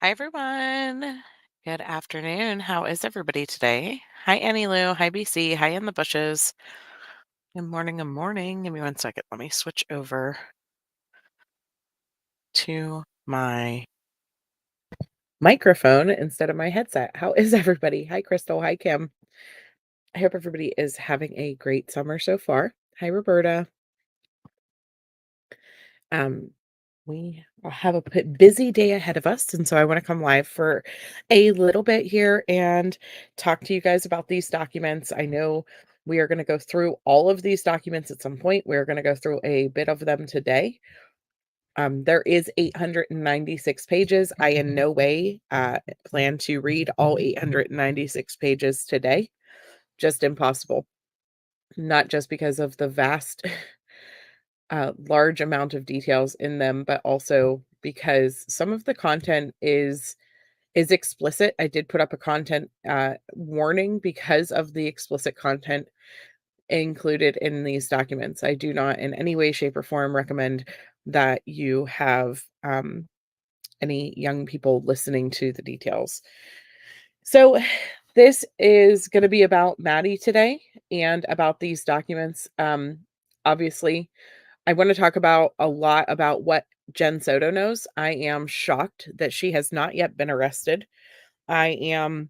Hi, everyone. Good afternoon. How is everybody today? Hi, Annie Lou. Hi, BC. Hi, in the bushes. Good morning. Good morning. Give me one second. Let me switch over to my microphone instead of my headset. How is everybody? Hi, Crystal. Hi, Kim. I hope everybody is having a great summer so far. Hi, Roberta. Um, we have a busy day ahead of us, and so I want to come live for a little bit here and talk to you guys about these documents. I know we are going to go through all of these documents at some point. We're going to go through a bit of them today. There is 896 pages. I in no way plan to read all 896 pages today. Just impossible. Not just because of the vast large amount of details in them, but also because some of the content is explicit. I did put up a content warning because of the explicit content included in these documents. I do not in any way, shape, or form recommend that you have any young people listening to the details. So this is going to be about Maddie today and about these documents. Obviously, I want to talk about a lot about what Jenn Soto knows. I am shocked that she has not yet been arrested. I am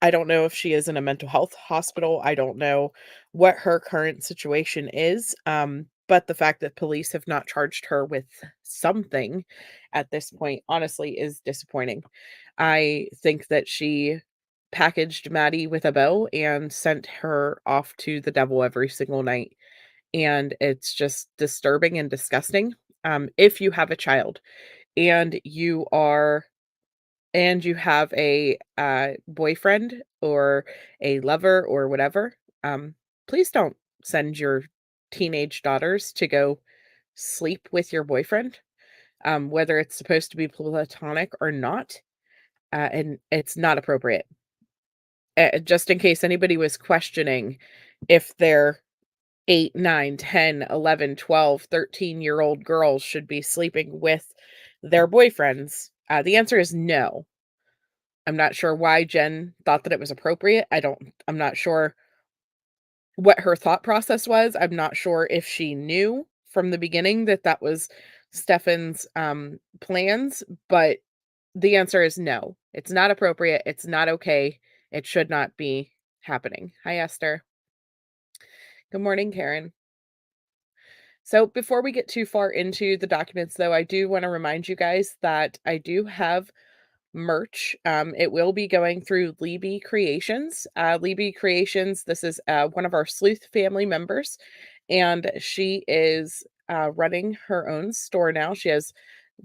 I don't know if she is in a mental health hospital. I don't know what her current situation is. But the fact that police have not charged her with something at this point, honestly, is disappointing. I think that she packaged Maddie with a bow and sent her off to the devil every single night, and it's just disturbing and disgusting. If you have a child and you have a boyfriend or a lover or whatever, please don't send your teenage daughters to go sleep with your boyfriend, whether it's supposed to be platonic or not, and it's not appropriate. Just in case anybody was questioning if they're 8, 9, 10, 11, 12, 13-year-old girls should be sleeping with their boyfriends. The answer is no. I'm not sure why Jenn thought that it was appropriate. I'm not sure what her thought process was. I'm not sure if she knew from the beginning that that was Stefan's plans, but the answer is no. It's not appropriate. It's not okay. It should not be happening. Hi, Esther. Good morning, Karen. So before we get too far into the documents, though, I do want to remind you guys that I do have merch. It will be going through Libby Creations. Libby Creations, this is one of our sleuth family members, and she is running her own store now. She has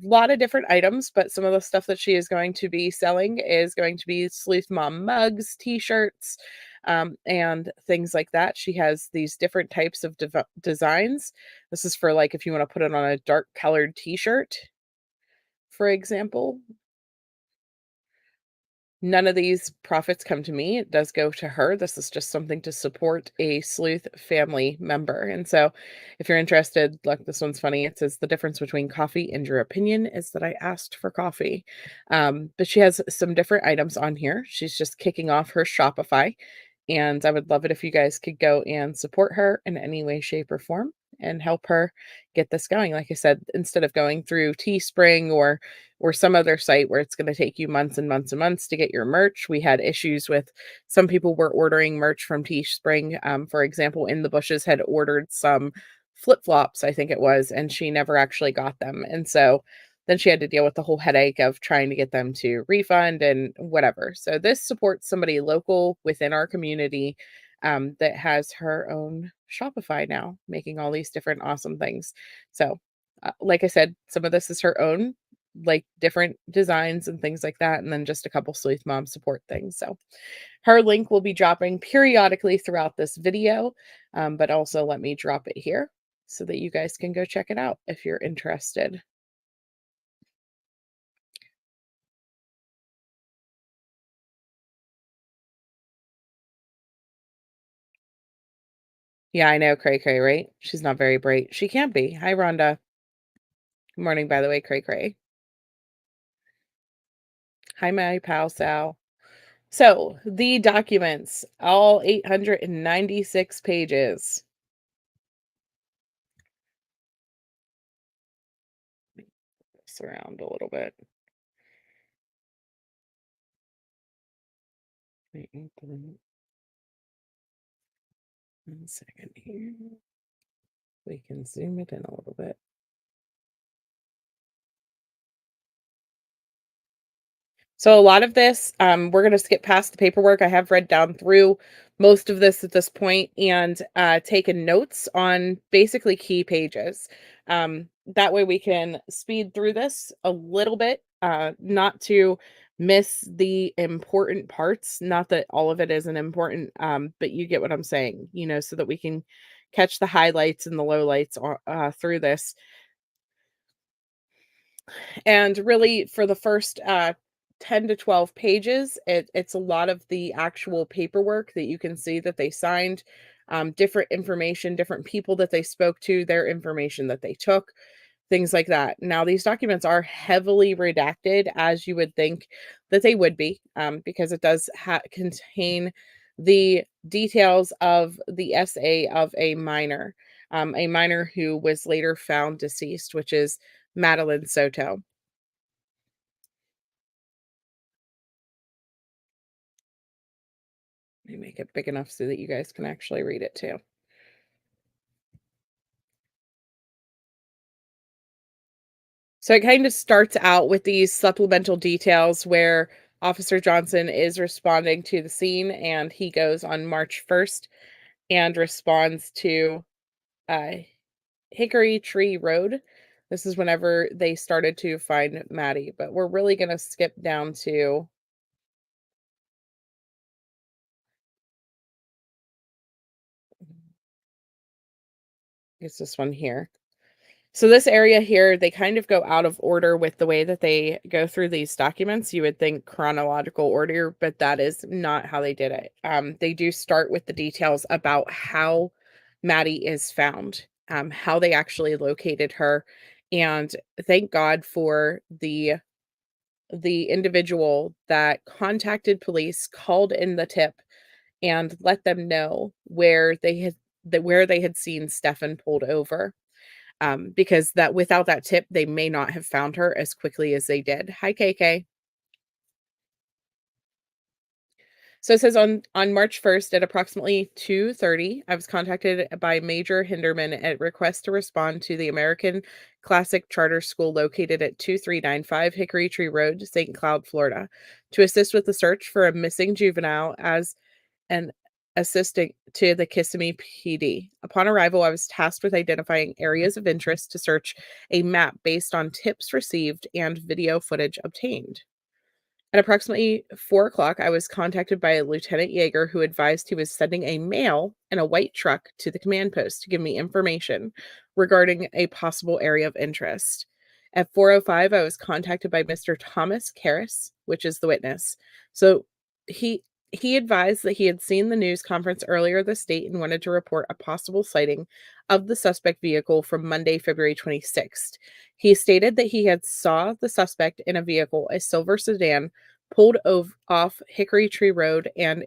a lot of different items, but some of the stuff that she is going to be selling is going to be Sleuth Mom mugs, t-shirts, and things like that. She has these different types of designs. This is for like if you want to put it on a dark colored t-shirt, for example. None of these profits come to me. It does go to her. This is just something to support a sleuth family member. And so if you're interested, look, this one's funny. It says the difference between coffee and your opinion is that I asked for coffee. But she has some different items on here. She's just kicking off her Shopify. And I would love it if you guys could go and support her in any way, shape, or form and help her get this going. Like I said, instead of going through Teespring or some other site where it's going to take you months and months and months to get your merch. We had issues with some people were ordering merch from Teespring. For example, In the Bushes had ordered some flip-flops, I think it was, and she never actually got them. And so then she had to deal with the whole headache of trying to get them to refund and whatever. So this supports somebody local within our community that has her own Shopify now, making all these different awesome things. So, like I said, some of this is her own, like different designs and things like that, and then just a couple Sleuth Mom support things. So, her link will be dropping periodically throughout this video, but also let me drop it here so that you guys can go check it out if you're interested. Yeah, I know, Cray Cray, right? She's not very bright. She can't be. Hi, Rhonda. Good morning, by the way, Cray Cray. Hi, my pal Sal. So, the documents, all 896 pages. This around a little bit. Wait, one second here. We can zoom it in a little bit. So a lot of this, we're gonna skip past the paperwork. I have read down through most of this at this point and taken notes on basically key pages. That way we can speed through this a little bit, not to miss the important parts. Not that all of it isn't important, but you get what I'm saying, so that we can catch the highlights and the lowlights through this. And really for the first 10 to 12 pages, it's a lot of the actual paperwork that you can see that they signed, different information, different people that they spoke to, their information that they took, things like that. Now, these documents are heavily redacted, as you would think that they would be, because it does contain the details of the SA of a minor who was later found deceased, which is Madeline Soto. Let me make it big enough so that you guys can actually read it too. So it kind of starts out with these supplemental details where Officer Johnson is responding to the scene, and he goes on March 1st and responds to uh, Hickory Tree Road. This is whenever they started to find Maddie, but we're really going to skip down to it's this one here. So this area here, they kind of go out of order with the way that they go through these documents. You would think chronological order, but that is not how they did it. They do start with the details about how Maddie is found, how they actually located her, and thank God for the individual that contacted police, called in the tip, and let them know where they had seen Stefan pulled over, because that without that tip, they may not have found her as quickly as they did. Hi, KK. So it says on March 1st at approximately 2:30, I was contacted by Major Hinderman at request to respond to the American Classic Charter School located at 2395 Hickory Tree Road, St. Cloud, Florida, to assist with the search for a missing juvenile as an assistant to the Kissimmee PD. Upon arrival, I was tasked with identifying areas of interest to search a map based on tips received and video footage obtained. At approximately 4 o'clock, I was contacted by a Lieutenant Yeager who advised he was sending a male in a white truck to the command post to give me information regarding a possible area of interest. At 4:05, I was contacted by Mr. Thomas Karras, which is the witness. So he he advised that he had seen the news conference earlier this date and wanted to report a possible sighting of the suspect vehicle from Monday, February 26th. He stated that he had saw the suspect in a vehicle, a silver sedan, off Hickory Tree Road, and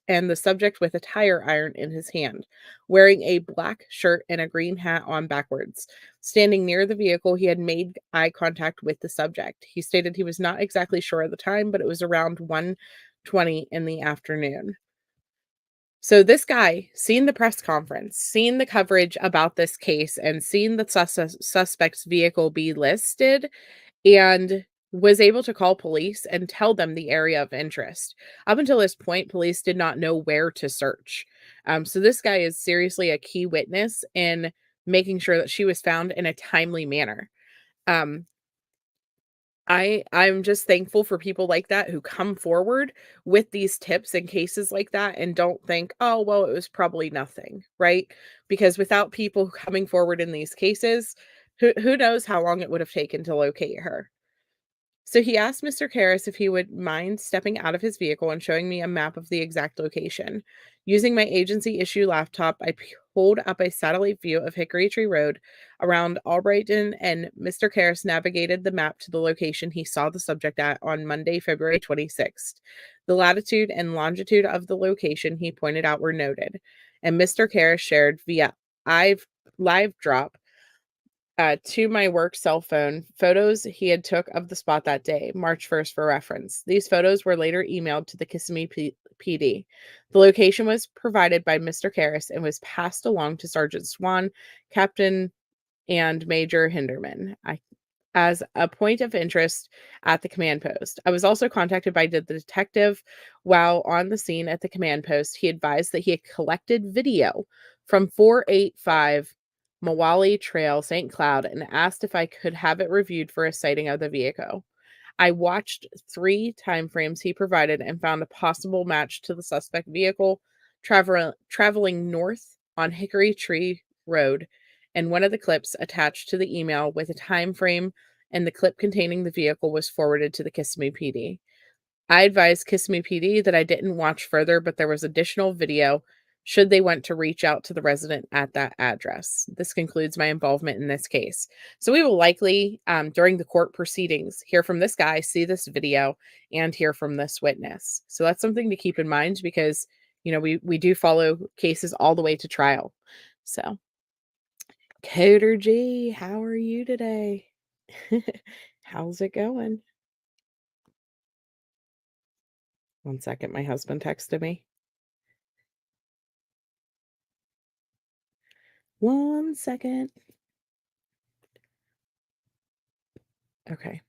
the subject with a tire iron in his hand, wearing a black shirt and a green hat on backwards. Standing near the vehicle, he had made eye contact with the subject. He stated he was not exactly sure of the time, but it was around 1:20 in the afternoon. So this guy, seen the press conference, seen the coverage about this case, and seen the suspect's vehicle be listed, and was able to call police and tell them the area of interest. Up until this point, police did not know where to search. So this guy is seriously a key witness in making sure that she was found in a timely manner. Um, I'm just thankful for people like that who come forward with these tips in cases like that and don't think, "Oh, well, it was probably nothing," right? Because without people coming forward in these cases, who knows how long it would have taken to locate her. So he asked Mr. Karras if he would mind stepping out of his vehicle and showing me a map of the exact location. Using my agency issue laptop, I pulled up a satellite view of Hickory Tree Road around Albrighton, and Mr. Karras navigated the map to the location he saw the subject at on Monday, February 26th. The latitude and longitude of the location he pointed out were noted, and Mr. Karras shared via live drop to my work cell phone photos he had took of the spot that day, March 1st, for reference. These photos were later emailed to the Kissimmee PD. The location was provided by Mr. Karras and was passed along to Sergeant Swan, Captain, and Major Hinderman as a point of interest at the command post. I was also contacted by the detective while on the scene at the command post. He advised that he had collected video from 485 Mawali Trail, St. Cloud, and asked if I could have it reviewed for a sighting of the vehicle. I watched 3 time frames he provided and found a possible match to the suspect vehicle traveling north on Hickory Tree Road, and one of the clips attached to the email with a time frame and the clip containing the vehicle was forwarded to the Kissimmee PD. I advised Kissimmee PD that I didn't watch further, but there was additional video should they want to reach out to the resident at that address. This concludes my involvement in this case. So we will likely, during the court proceedings, hear from this guy, see this video, and hear from this witness. So that's something to keep in mind because, we do follow cases all the way to trial. So, Coder G, how are you today? How's it going? One second, my husband texted me. One second. Okay.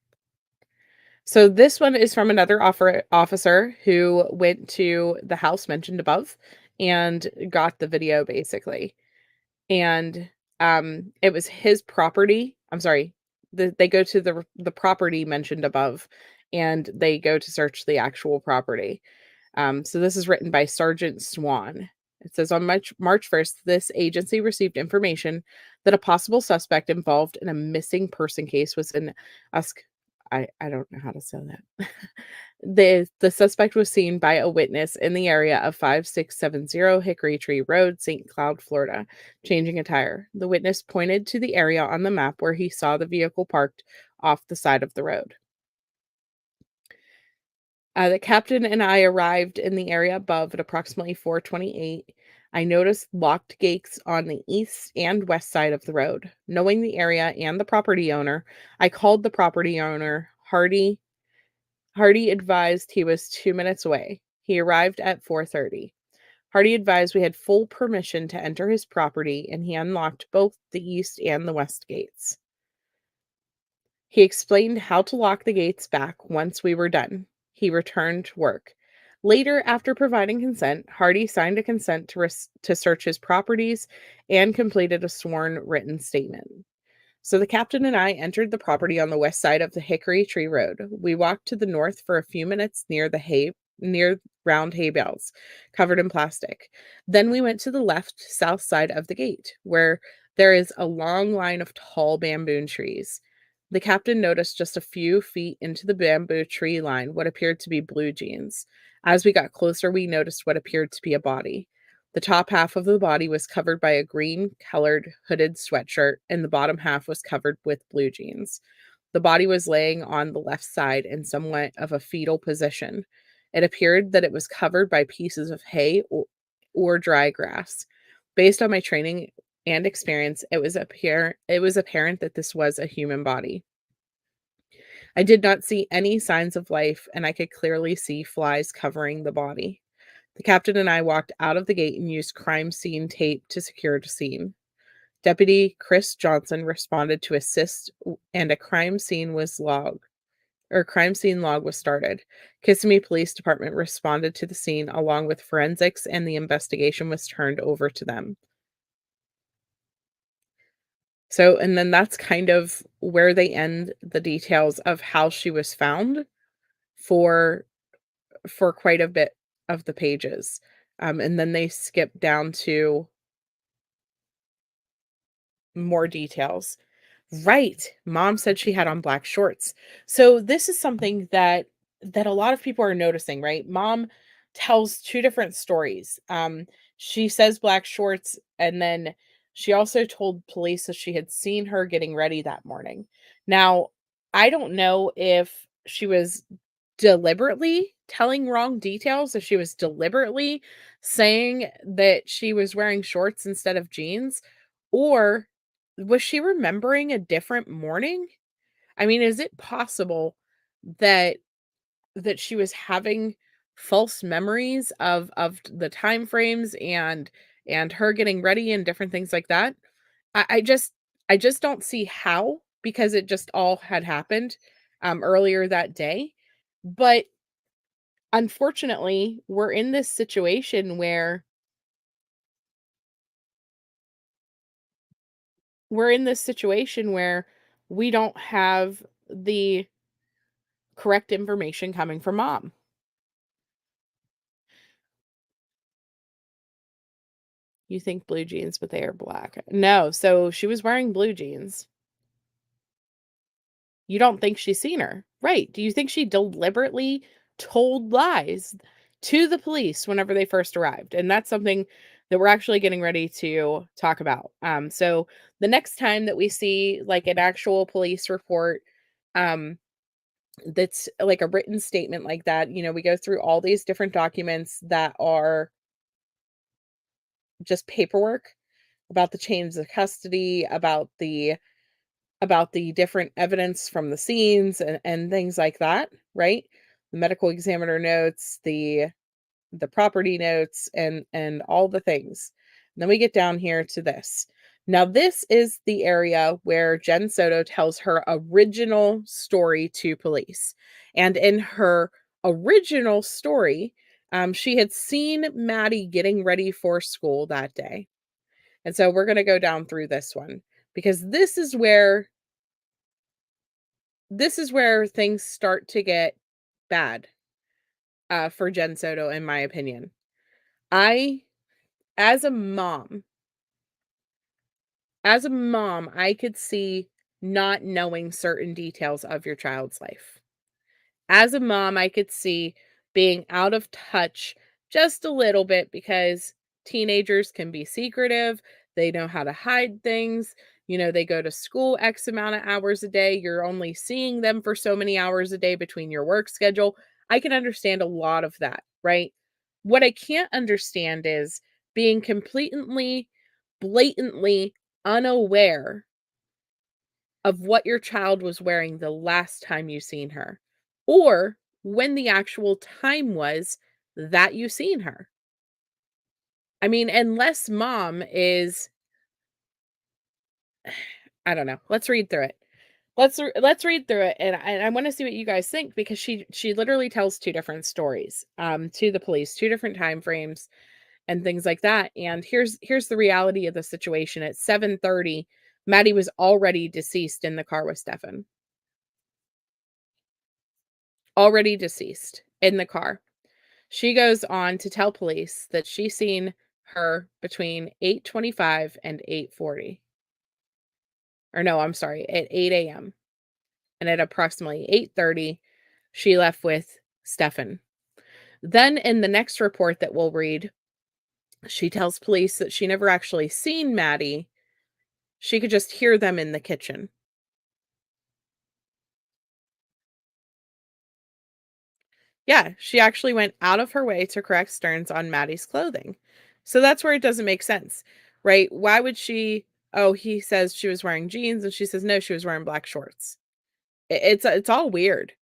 So this one is from another officer who went to the house mentioned above and got the video basically. And it was his property. I'm sorry. They go to the property mentioned above and they go to search the actual property. So this is written by Sergeant Swan. It says on March 1st, this agency received information that a possible suspect involved in a missing person case was in Usk. I don't know how to say that. The suspect was seen by a witness in the area of 5670 Hickory Tree Road, St. Cloud, Florida, changing a tire. The witness pointed to the area on the map where he saw the vehicle parked off the side of the road. The captain and I arrived in the area above at approximately 4:28. I noticed locked gates on the east and west side of the road. Knowing the area and the property owner, I called the property owner, Hardy. Hardy advised he was 2 minutes away. He arrived at 4:30. Hardy advised we had full permission to enter his property, and he unlocked both the east and the west gates. He explained how to lock the gates back once we were done. He returned to work. Later, after providing consent, Hardy signed a consent to search his properties and completed a sworn written statement. So the captain and I entered the property on the west side of the Hickory Tree Road. We walked to the north for a few minutes near round hay bales covered in plastic. Then we went to the left south side of the gate where there is a long line of tall bamboo trees. The captain noticed just a few feet into the bamboo tree line what appeared to be blue jeans. As we got closer, we noticed what appeared to be a body. The top half of the body was covered by a green colored hooded sweatshirt, and the bottom half was covered with blue jeans. The body was laying on the left side in somewhat of a fetal position. It appeared that it was covered by pieces of hay or dry grass. Based on my training and experience, it was apparent that this was a human body. I did not see any signs of life, and I could clearly see flies covering the body. The captain and I walked out of the gate and used crime scene tape to secure the scene. Deputy Chris Johnson responded to assist and a crime scene log was started. Kissimmee Police Department responded to the scene along with forensics and the investigation was turned over to them. So, and then that's kind of where they end the details of how she was found for quite a bit of the pages. And then they skip down to more details. Right. Mom said she had on black shorts. So this is something that a lot of people are noticing, right? Mom tells two different stories. She says black shorts, and then she also told police that she had seen her getting ready that morning. Now, I don't know if she was deliberately telling wrong details, if she was deliberately saying that she was wearing shorts instead of jeans, or was she remembering a different morning? I mean, is it possible that she was having false memories of the time frames and her getting ready and different things like that? I just don't see how, because it just all had happened earlier that day. But unfortunately, we're in this situation where we don't have the correct information coming from mom. You think blue jeans, but they are black. No, so she was wearing blue jeans. You don't think she's seen her. Right. Do you think she deliberately told lies to the police whenever they first arrived? And that's something that we're actually getting ready to talk about. So the next time that we see like an actual police report, um, that's like a written statement like that, we go through all these different documents that are just paperwork about the chains of custody, about the different evidence from the scenes and things like that, right? The medical examiner notes, the property notes, and all the things. And then we get down here to this. Now, this is the area where Jenn Soto tells her original story to police. And in her original story, she had seen Maddie getting ready for school that day. And so we're going to go down through this one because this is where things start to get bad, for Jenn Soto, in my opinion. I, as a mom, I could see not knowing certain details of your child's life. As a mom, I could see being out of touch just a little bit because teenagers can be secretive. They know how to hide things. They go to school X amount of hours a day. You're only seeing them for so many hours a day between your work schedule. I can understand a lot of that, right? What I can't understand is being completely, blatantly unaware of what your child was wearing the last time you seen her, or when the actual time was that you seen her. I mean, unless mom is I don't know. Let's read through it. Let's read through it, and I wanna see what you guys think because she literally tells two different stories, to the police, two different time frames and things like that, and here's the reality of the situation. At 7:30, Maddie was already deceased in the car with Stefan. Already deceased in the car. She goes on to tell police that she seen her between 8:25 and 8:40. Or no, I'm sorry, at 8 AM. And at approximately 8:30, she left with Stefan. Then in the next report that we'll read, she tells police that she never actually seen Maddie. She could just hear them in the kitchen. Yeah, she actually went out of her way to correct Stearns on Maddie's clothing. So that's where it doesn't make sense, right? Why would she? Oh, he says she was wearing jeans, and she says no, she was wearing black shorts. It's all weird.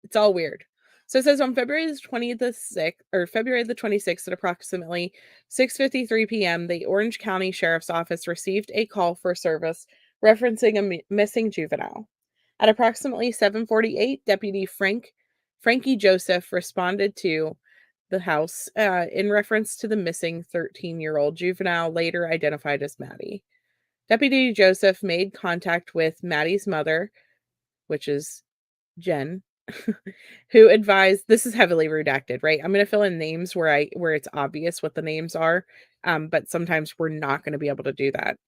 It's all weird. So it says on February the 26th at approximately 6:53 p.m., the Orange County Sheriff's Office received a call for service referencing a missing juvenile. At approximately 7:48, Deputy Frankie Joseph responded to the house in reference to the missing 13-year-old juvenile, later identified as Maddie. Deputy Joseph made contact with Maddie's mother, which is Jenn, who advised. This is heavily redacted, right? I'm gonna fill in names where it's obvious what the names are, but sometimes we're not gonna be able to do that.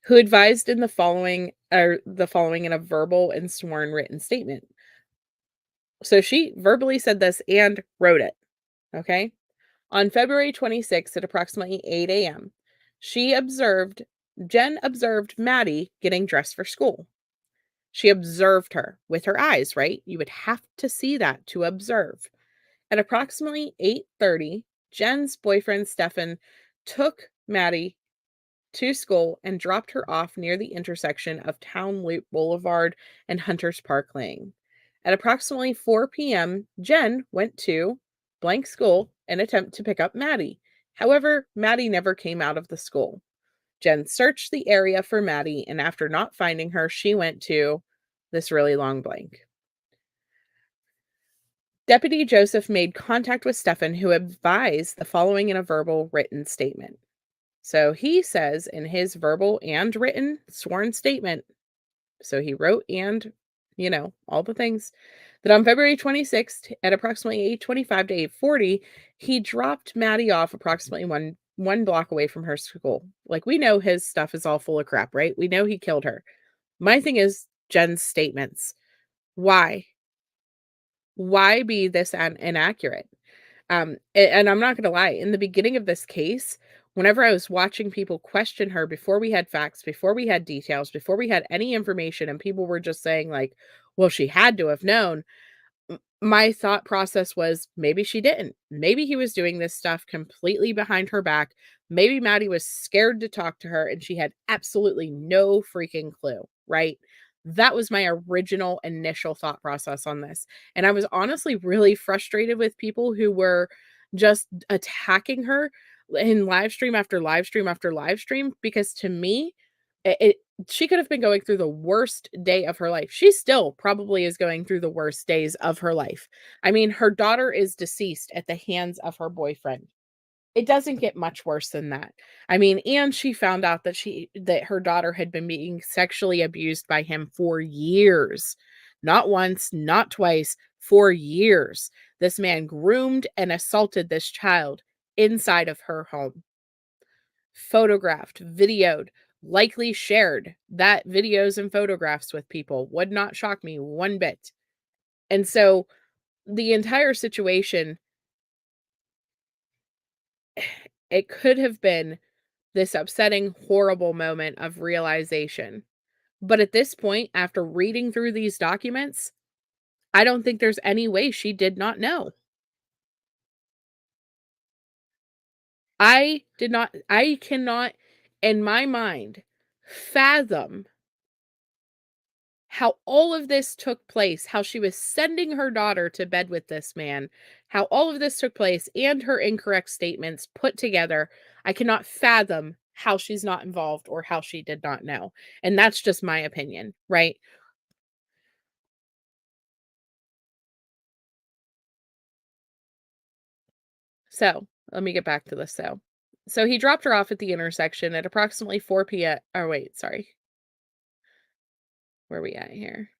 who advised in the following in a verbal and sworn written statement. So she verbally said this and wrote it. Okay. On February 26th at approximately 8 a.m., Jenn observed Maddie getting dressed for school. She observed her with her eyes, right? You would have to see that to observe. At approximately 8:30, Jenn's boyfriend Stefan took Maddie to school and dropped her off near the intersection of Town Loop Boulevard and Hunters Park Lane. At approximately 4 p.m., Jenn went to blank school and attempt to pick up Maddie. However, Maddie never came out of the school. Jenn searched the area for Maddie, and after not finding her, she went to this really long blank. Deputy Joseph made contact with Stefan, who advised the following in a verbal written statement. So he says in his verbal and written sworn statement, so he wrote and, all the things, that on February 26th at approximately 8:25 to 8:40, he dropped Maddie off approximately one block away from her school. Like, we know his stuff is all full of crap, right? We know he killed her. My thing is Jenn's statements. Why? Why be this inaccurate? And I'm not gonna lie, in the beginning of this case, whenever I was watching people question her before we had facts, before we had details, before we had any information, and people were just saying like, "Well, she had to have known." My thought process was maybe she didn't. Maybe he was doing this stuff completely behind her back. Maybe Maddie was scared to talk to her and she had absolutely no freaking clue, right? That was my original initial thought process on this. And I was honestly really frustrated with people who were just attacking her in live stream after live stream after live stream, because to me, it she could have been going through the worst day of her life. She still probably is going through the worst days of her life. I mean, her daughter is deceased at the hands of her boyfriend. It doesn't get much worse than that. I mean, and she found out that her daughter had been being sexually abused by him for years. Not once, not twice, for years. This man groomed and assaulted this child inside of her home. Photographed, videoed, likely shared that videos and photographs with people. Would not shock me one bit. And so the entire situation, it could have been this upsetting, horrible moment of realization. But at this point, after reading through these documents, I don't think there's any way she did not know. I cannot, in my mind, fathom how all of this took place, how she was sending her daughter to bed with this man, how all of this took place, and her incorrect statements put together. I cannot fathom how she's not involved or how she did not know. And that's just my opinion, right? So let me get back to this though. So he dropped her off at the intersection at approximately 4 p.m. Or wait, sorry. Where are we at here?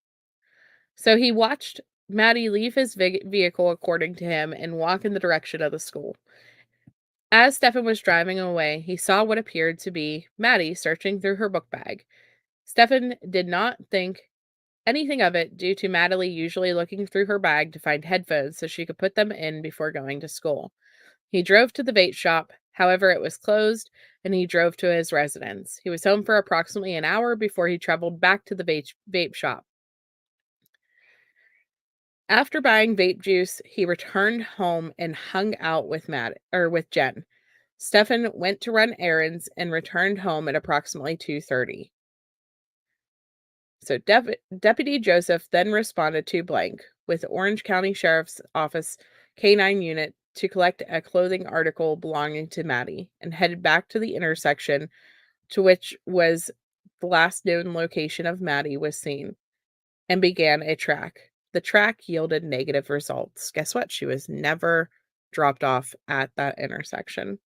So he watched Maddie leave his vehicle, according to him, and walk in the direction of the school. As Stefan was driving away, he saw what appeared to be Maddie searching through her book bag. Stefan did not think anything of it due to Maddie usually looking through her bag to find headphones so she could put them in before going to school. He drove to the vape shop, however, it was closed, and he drove to his residence. He was home for approximately an hour before he traveled back to the vape shop. After buying vape juice, he returned home and hung out with Jenn. Stefan went to run errands and returned home at approximately 2:30. So Deputy Joseph then responded to blank with Orange County Sheriff's Office K-9 unit to collect a clothing article belonging to Maddie and headed back to the intersection to which was the last known location of Maddie was seen and began a track. The track yielded negative results. Guess what? She was never dropped off at that intersection.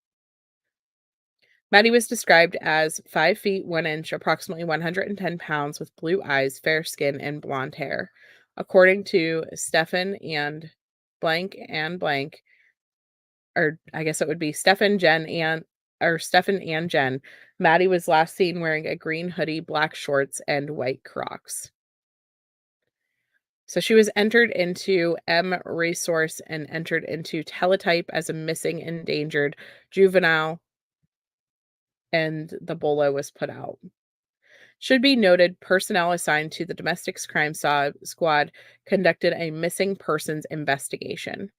Maddie was described as 5 feet 1 inch, approximately 110 pounds, with blue eyes, fair skin, and blonde hair. According to Stefan and blank, or I guess it would be Stefan, Jenn, and Jenn. Maddie was last seen wearing a green hoodie, black shorts, and white Crocs. So she was entered into M Resource and entered into teletype as a missing endangered juvenile, and the bolo was put out. Should be noted, personnel assigned to the domestic crime squad conducted a missing persons investigation.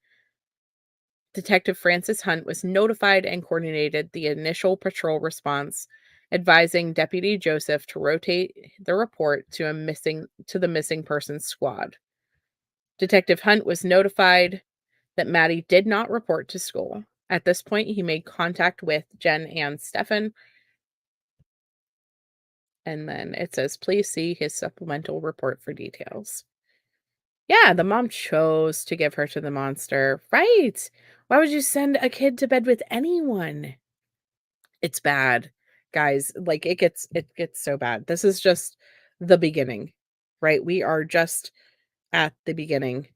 Detective Francis Hunt was notified and coordinated the initial patrol response, advising Deputy Joseph to rotate the report to the missing persons squad. Detective Hunt was notified that Maddie did not report to school. At this point, he made contact with Jenn and Stefan. And then it says, please see his supplemental report for details. Yeah, the mom chose to give her to the monster. Right. Why would you send a kid to bed with anyone? It's bad, guys. Like it gets so bad. This is just the beginning, right? We are just at the beginning.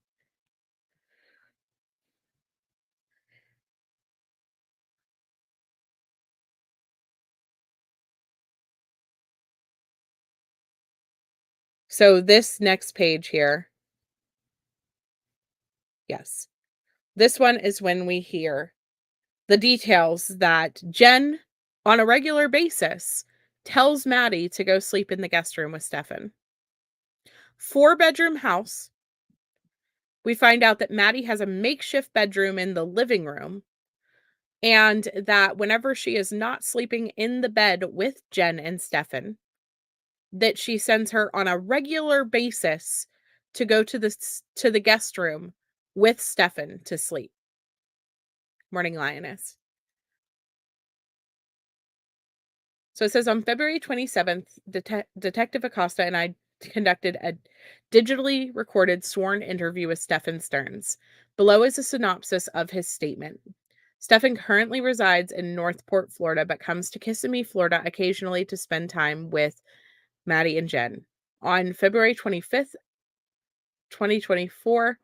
So this next page here, yes. This one is when we hear the details that Jenn, on a regular basis, tells Maddie to go sleep in the guest room with Stefan. 4-bedroom house. We find out that Maddie has a makeshift bedroom in the living room, and that whenever she is not sleeping in the bed with Jenn and Stefan, that she sends her on a regular basis to go to the guest room with Stefan to sleep. Morning Lioness. So it says on February 27th, Detective Acosta and I conducted a digitally recorded sworn interview with Stefan Stearns. Below is a synopsis of his statement. Stefan currently resides in Northport, Florida, but comes to Kissimmee, Florida occasionally to spend time with Maddie and Jenn. On February 25th, 2024,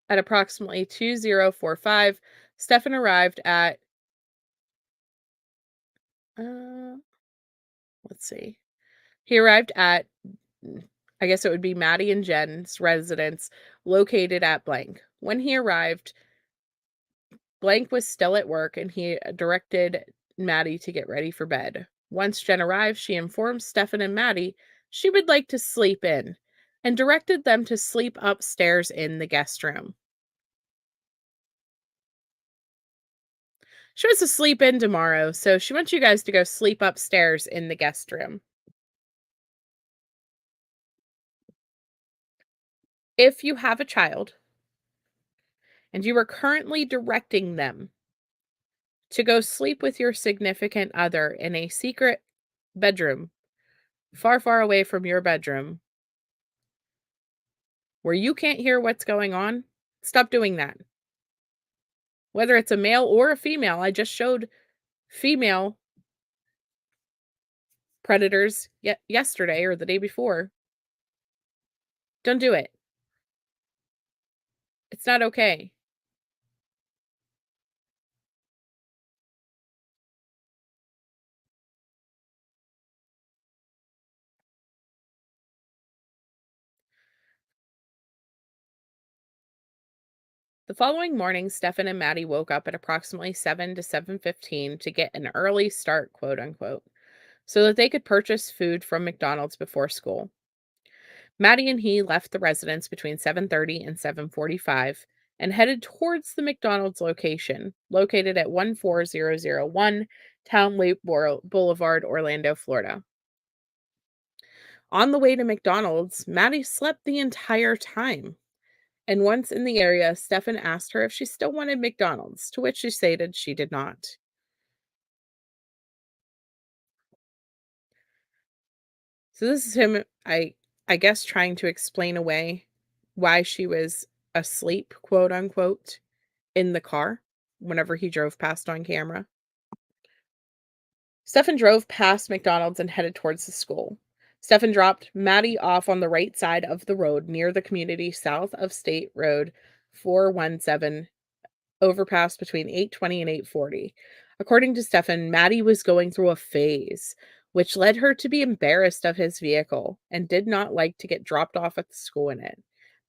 at approximately 2045, Stefan arrived at let's see. He arrived at, I guess it would be Maddie and Jenn's residence located at blank. When he arrived, blank was still at work and he directed Maddie to get ready for bed. Once Jenn arrived, she informed Stefan and Maddie she would like to sleep in and directed them to sleep upstairs in the guest room. She wants to sleep in tomorrow, so she wants you guys to go sleep upstairs in the guest room. If you have a child and you are currently directing them to go sleep with your significant other in a secret bedroom, far, far away from your bedroom, where you can't hear what's going on, stop doing that. Whether it's a male or a female, I just showed female predators yesterday or the day before. Don't do it. It's not okay. The following morning, Stefan and Maddie woke up at approximately 7 to 7:15 to get an early start, quote unquote, so that they could purchase food from McDonald's before school. Maddie and he left the residence between 7:30 and 7:45 and headed towards the McDonald's location, located at 14001 Town Loop Boulevard, Orlando, Florida. On the way to McDonald's, Maddie slept the entire time. And once in the area, Stefan asked her if she still wanted McDonald's, to which she stated she did not. So this is him, I guess, trying to explain away why she was asleep, quote unquote, in the car whenever he drove past on camera. Stefan drove past McDonald's and headed towards the school. Stefan dropped Maddie off on the right side of the road near the community south of State Road 417, overpass between 820 and 840. According to Stefan, Maddie was going through a phase, which led her to be embarrassed of his vehicle and did not like to get dropped off at the school in it.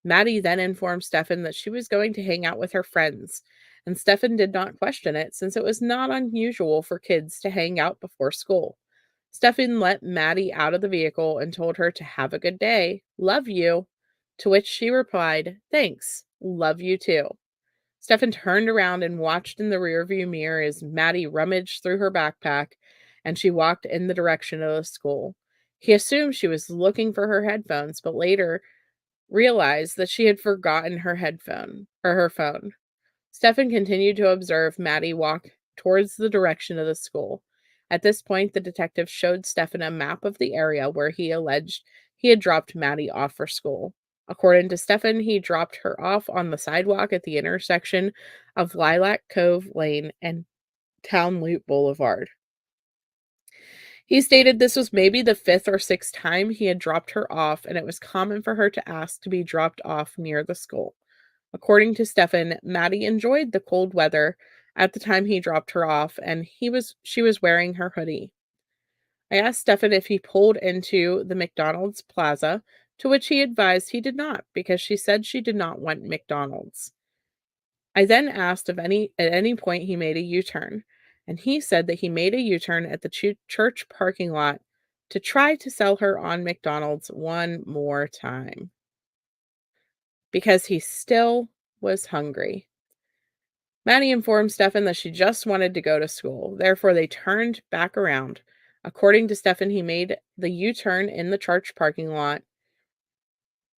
Maddie then informed Stefan that she was going to hang out with her friends, and Stefan did not question it since it was not unusual for kids to hang out before school. Stefan let Maddie out of the vehicle and told her to have a good day, love you, to which she replied, thanks, love you too. Stefan turned around and watched in the rearview mirror as Maddie rummaged through her backpack and she walked in the direction of the school. He assumed she was looking for her headphones, but later realized that she had forgotten her phone. Stefan continued to observe Maddie walk towards the direction of the school. At this point, the detective showed Stefan a map of the area where he alleged he had dropped Maddie off for school. According to Stefan, he dropped her off on the sidewalk at the intersection of Lilac Cove Lane and Town Loop Boulevard. He stated this was maybe the fifth or sixth time he had dropped her off, and it was common for her to ask to be dropped off near the school. According to Stefan, Maddie enjoyed the cold weather at the time he dropped her off, and she was wearing her hoodie. I asked Stefan if he pulled into the McDonald's plaza, to which he advised he did not, because she said she did not want McDonald's. I then asked if at any point he made a U-turn, and he said that he made a U-turn at the church parking lot to try to sell her on McDonald's one more time because he still was hungry. Maddie informed Stefan that she just wanted to go to school. Therefore, they turned back around. According to Stefan, he made the U-turn in the church parking lot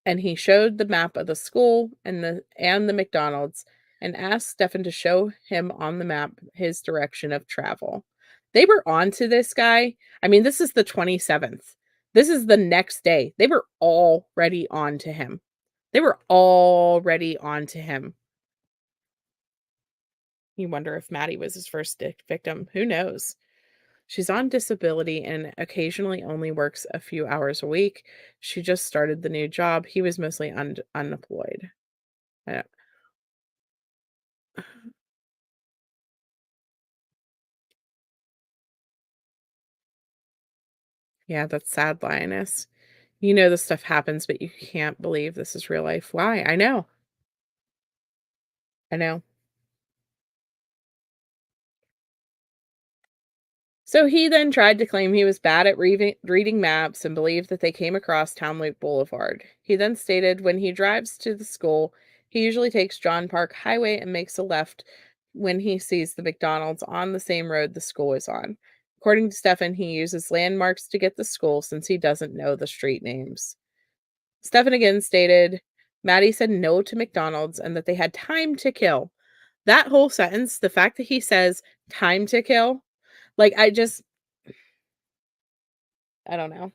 and he showed the map of the school and the McDonald's and asked Stefan to show him on the map his direction of travel. They were on to this guy. I mean, this is the 27th. This is the next day. They were already on to him. They were already on to him. You wonder if Maddie was his first victim. Who knows? She's on disability and occasionally only works a few hours a week. She just started the new job. He was mostly unemployed. I don't- Yeah, that's sad, lioness. You know this stuff happens, but you can't believe this is real life. Why? I know. I know. So he then tried to claim he was bad at reading maps and believed that they came across Town Loop Boulevard. He then stated when he drives to the school, he usually takes John Park Highway and makes a left when he sees the McDonald's on the same road the school is on. According to Stefan, he uses landmarks to get the school since he doesn't know the street names. Stefan again stated Maddie said no to McDonald's and that they had time to kill. That whole sentence, the fact that he says time to kill, like I don't know.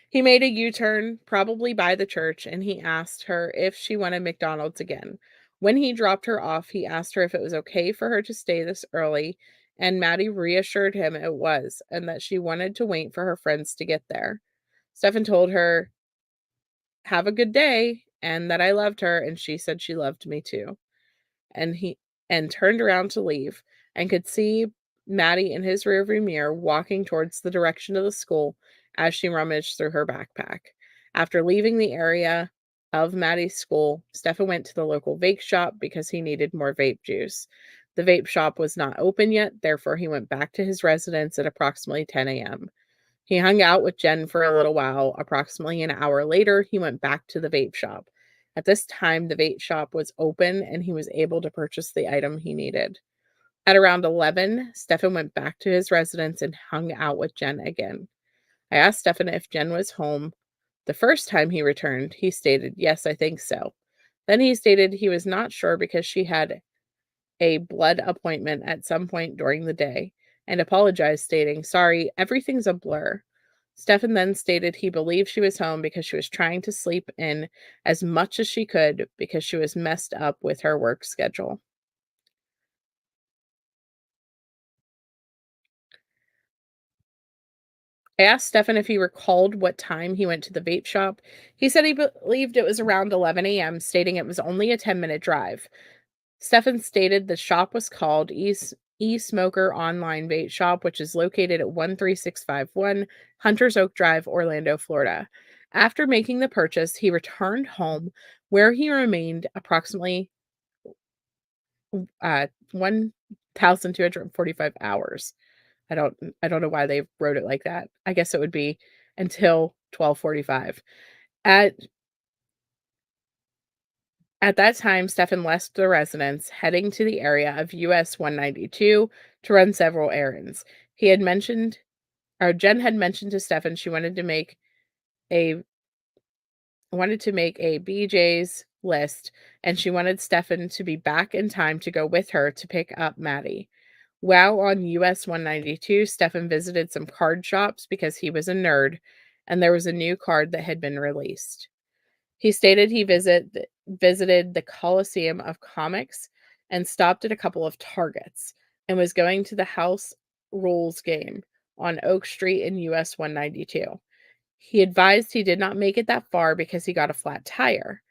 He made a U-turn, probably by the church, and he asked her if she wanted McDonald's again. When he dropped her off, he asked her if it was okay for her to stay this early, and Maddie reassured him it was, and that she wanted to wait for her friends to get there. Stefan told her, "Have a good day," and that I loved her, and she said she loved me too. And he turned around to leave and could see Maddie in his rearview mirror walking towards the direction of the school as she rummaged through her backpack. After leaving the area of Maddie's school, Stefan went to the local vape shop because he needed more vape juice. The vape shop was not open yet, therefore he went back to his residence at approximately 10 a.m. He hung out with Jenn for a little while. Approximately an hour later, he went back to the vape shop. At this time, the vape shop was open and he was able to purchase the item he needed. At around 11, Stefan went back to his residence and hung out with Jenn again. I asked Stefan if Jenn was home. The first time he returned, he stated, yes, I think so. Then he stated he was not sure because she had a blood appointment at some point during the day and apologized, stating, sorry, everything's a blur. Stefan then stated he believed she was home because she was trying to sleep in as much as she could because she was messed up with her work schedule. I asked Stefan if he recalled what time he went to the vape shop. He said he believed it was around 11 a.m., stating it was only a 10-minute drive. Stefan stated the shop was called e-smoker online vape shop, which is located at 13651 Hunters Oak Drive, Orlando, Florida. After making the purchase, he returned home where he remained approximately 1,245 hours. I don't know why they wrote it like that. I guess it would be until 12:45. At At that time, Stefan left the residence, heading to the area of US 192 to run several errands. He had mentioned, or Jenn had mentioned to Stefan she a wanted to make a BJ's list, and she wanted Stefan to be back in time to go with her to pick up Maddie. While on US 192, Stefan visited some card shops because he was a nerd, and there was a new card that had been released. He stated visited the Coliseum of Comics and stopped at a couple of Targets and was going to the House Rules game on Oak Street in US 192. He advised he did not make it that far because he got a flat tire.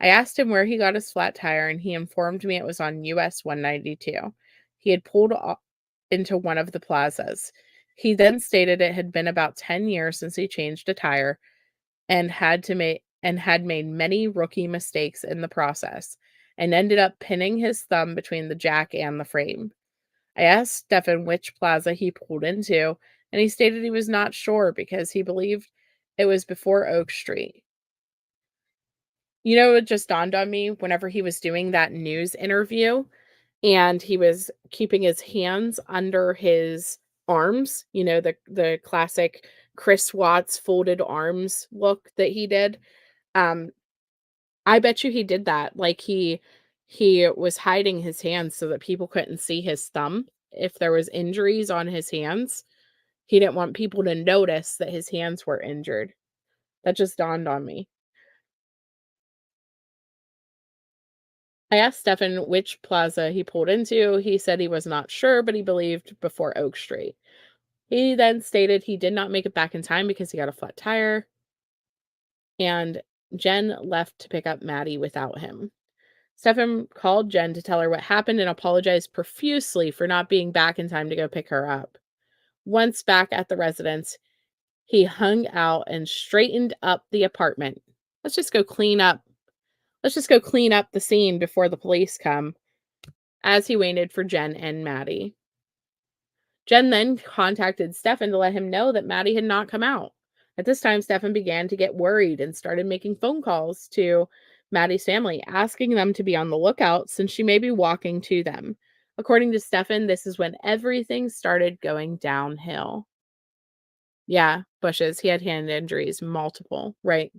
I asked him where he got his flat tire, and he informed me it was on US 192. He had into one of the plazas. He then stated it had been about 10 years since he changed a tire and had made many rookie mistakes in the process and ended up pinning his thumb between the jack and the frame. I asked Stefan which plaza he pulled into, and he stated he was not sure because he believed it was before Oak Street. You know, it just dawned on me whenever he was doing that news interview and he was keeping his hands under his arms, you know, the classic Chris Watts folded arms look that he did. Um, I bet you he did that. Like he was hiding his hands so that people couldn't see his thumb if there was injuries on his hands. He didn't want people to notice that his hands were injured. That just dawned on me. I asked Stefan which plaza he pulled into. He said he was not sure, but he believed before Oak Street. He then stated he did not make it back in time because he got a flat tire, and Jenn left to pick up Maddie without him. Stefan called Jenn to tell her what happened and apologized profusely for not being back in time to go pick her up. Once back at the residence, he hung out and straightened up the apartment. Let's just go clean up. Let's just go clean up the scene before the police come, as he waited for Jenn and Maddie. Jenn then contacted Stefan to let him know that Maddie had not come out. At this time, Stefan began to get worried and started making phone calls to Maddie's family, asking them to be on the lookout since she may be walking to them. According to Stefan, this is when everything started going downhill. Yeah, bushes. He had hand injuries, multiple, right?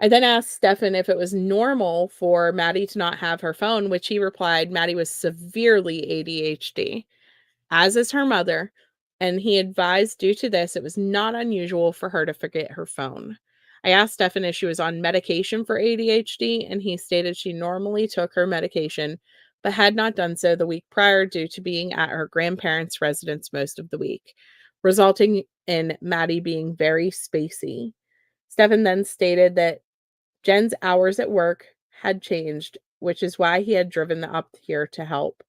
I then asked Stefan if it was normal for Maddie to not have her phone, which he replied Maddie was severely ADHD, as is her mother, and he advised due to this, it was not unusual for her to forget her phone. I asked Stefan if she was on medication for ADHD, and he stated she normally took her medication, but had not done so the week prior due to being at her grandparents' residence most of the week, resulting in Maddie being very spacey. Stefan then stated that Jenn's hours at work had changed, which is why he had driven up here to help.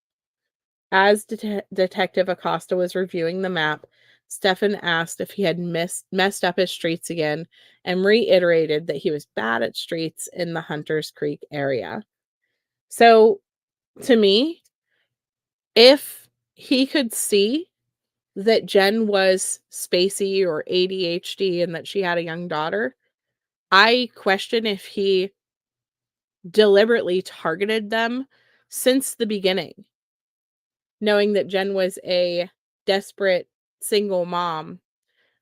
As Detective Acosta was reviewing the map, Stefan asked if he had messed up his streets again and reiterated that he was bad at streets in the Hunters Creek area. So, to me, if he could see that Jenn was spacey or ADHD and that she had a young daughter, I question if he deliberately targeted them since the beginning, knowing that Jenn was a desperate single mom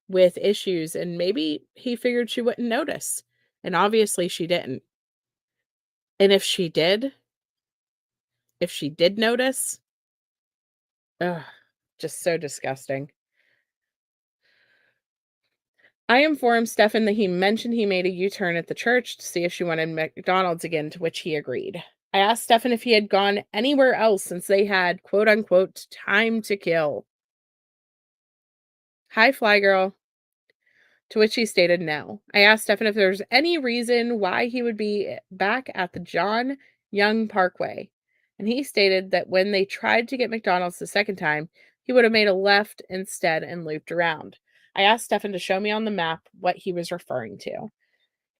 with issues, and maybe he figured she wouldn't notice. And obviously she didn't. And if she did notice, ugh, just so disgusting. I informed Stefan that he mentioned he made a U-turn at the church to see if she wanted McDonald's again, to which he agreed. I asked Stefan if he had gone anywhere else since they had quote unquote time to kill. Hi, Fly Girl. To which he stated no. I asked Stefan if there was any reason why he would be back at the John Young Parkway. and he stated that when they tried to get McDonald's the second time, he would have made a left instead and looped around. I asked Stefan to show me on the map what he was referring to.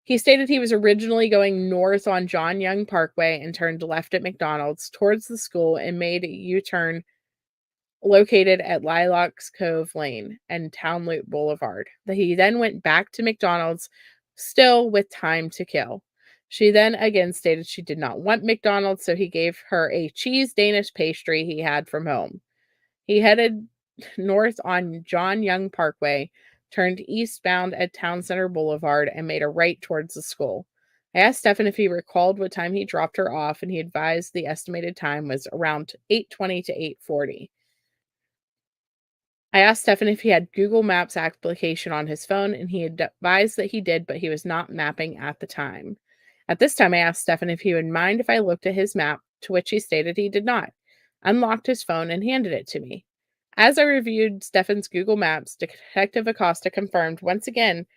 He stated he was originally going north on John Young Parkway and turned left at McDonald's towards the school and made a U-turn located at Lilacs Cove Lane and Town Loop Boulevard. That he then went back to McDonald's, still with time to kill. She then again stated she did not want McDonald's, so he gave her a cheese Danish pastry he had from home. He headed north on John Young Parkway, turned eastbound at Town Center Boulevard, and made a right towards the school. I asked Stefan if he recalled what time he dropped her off, and he advised the estimated time was around 8:20 to 8:40. I asked Stefan if he had Google Maps application on his phone, and he advised that he did, but he was not mapping at the time. At this time, I asked Stefan if he would mind if I looked at his map, to which he stated he did not, unlocked his phone, and handed it to me. As I reviewed Stefan's Google Maps, Detective Acosta confirmed once again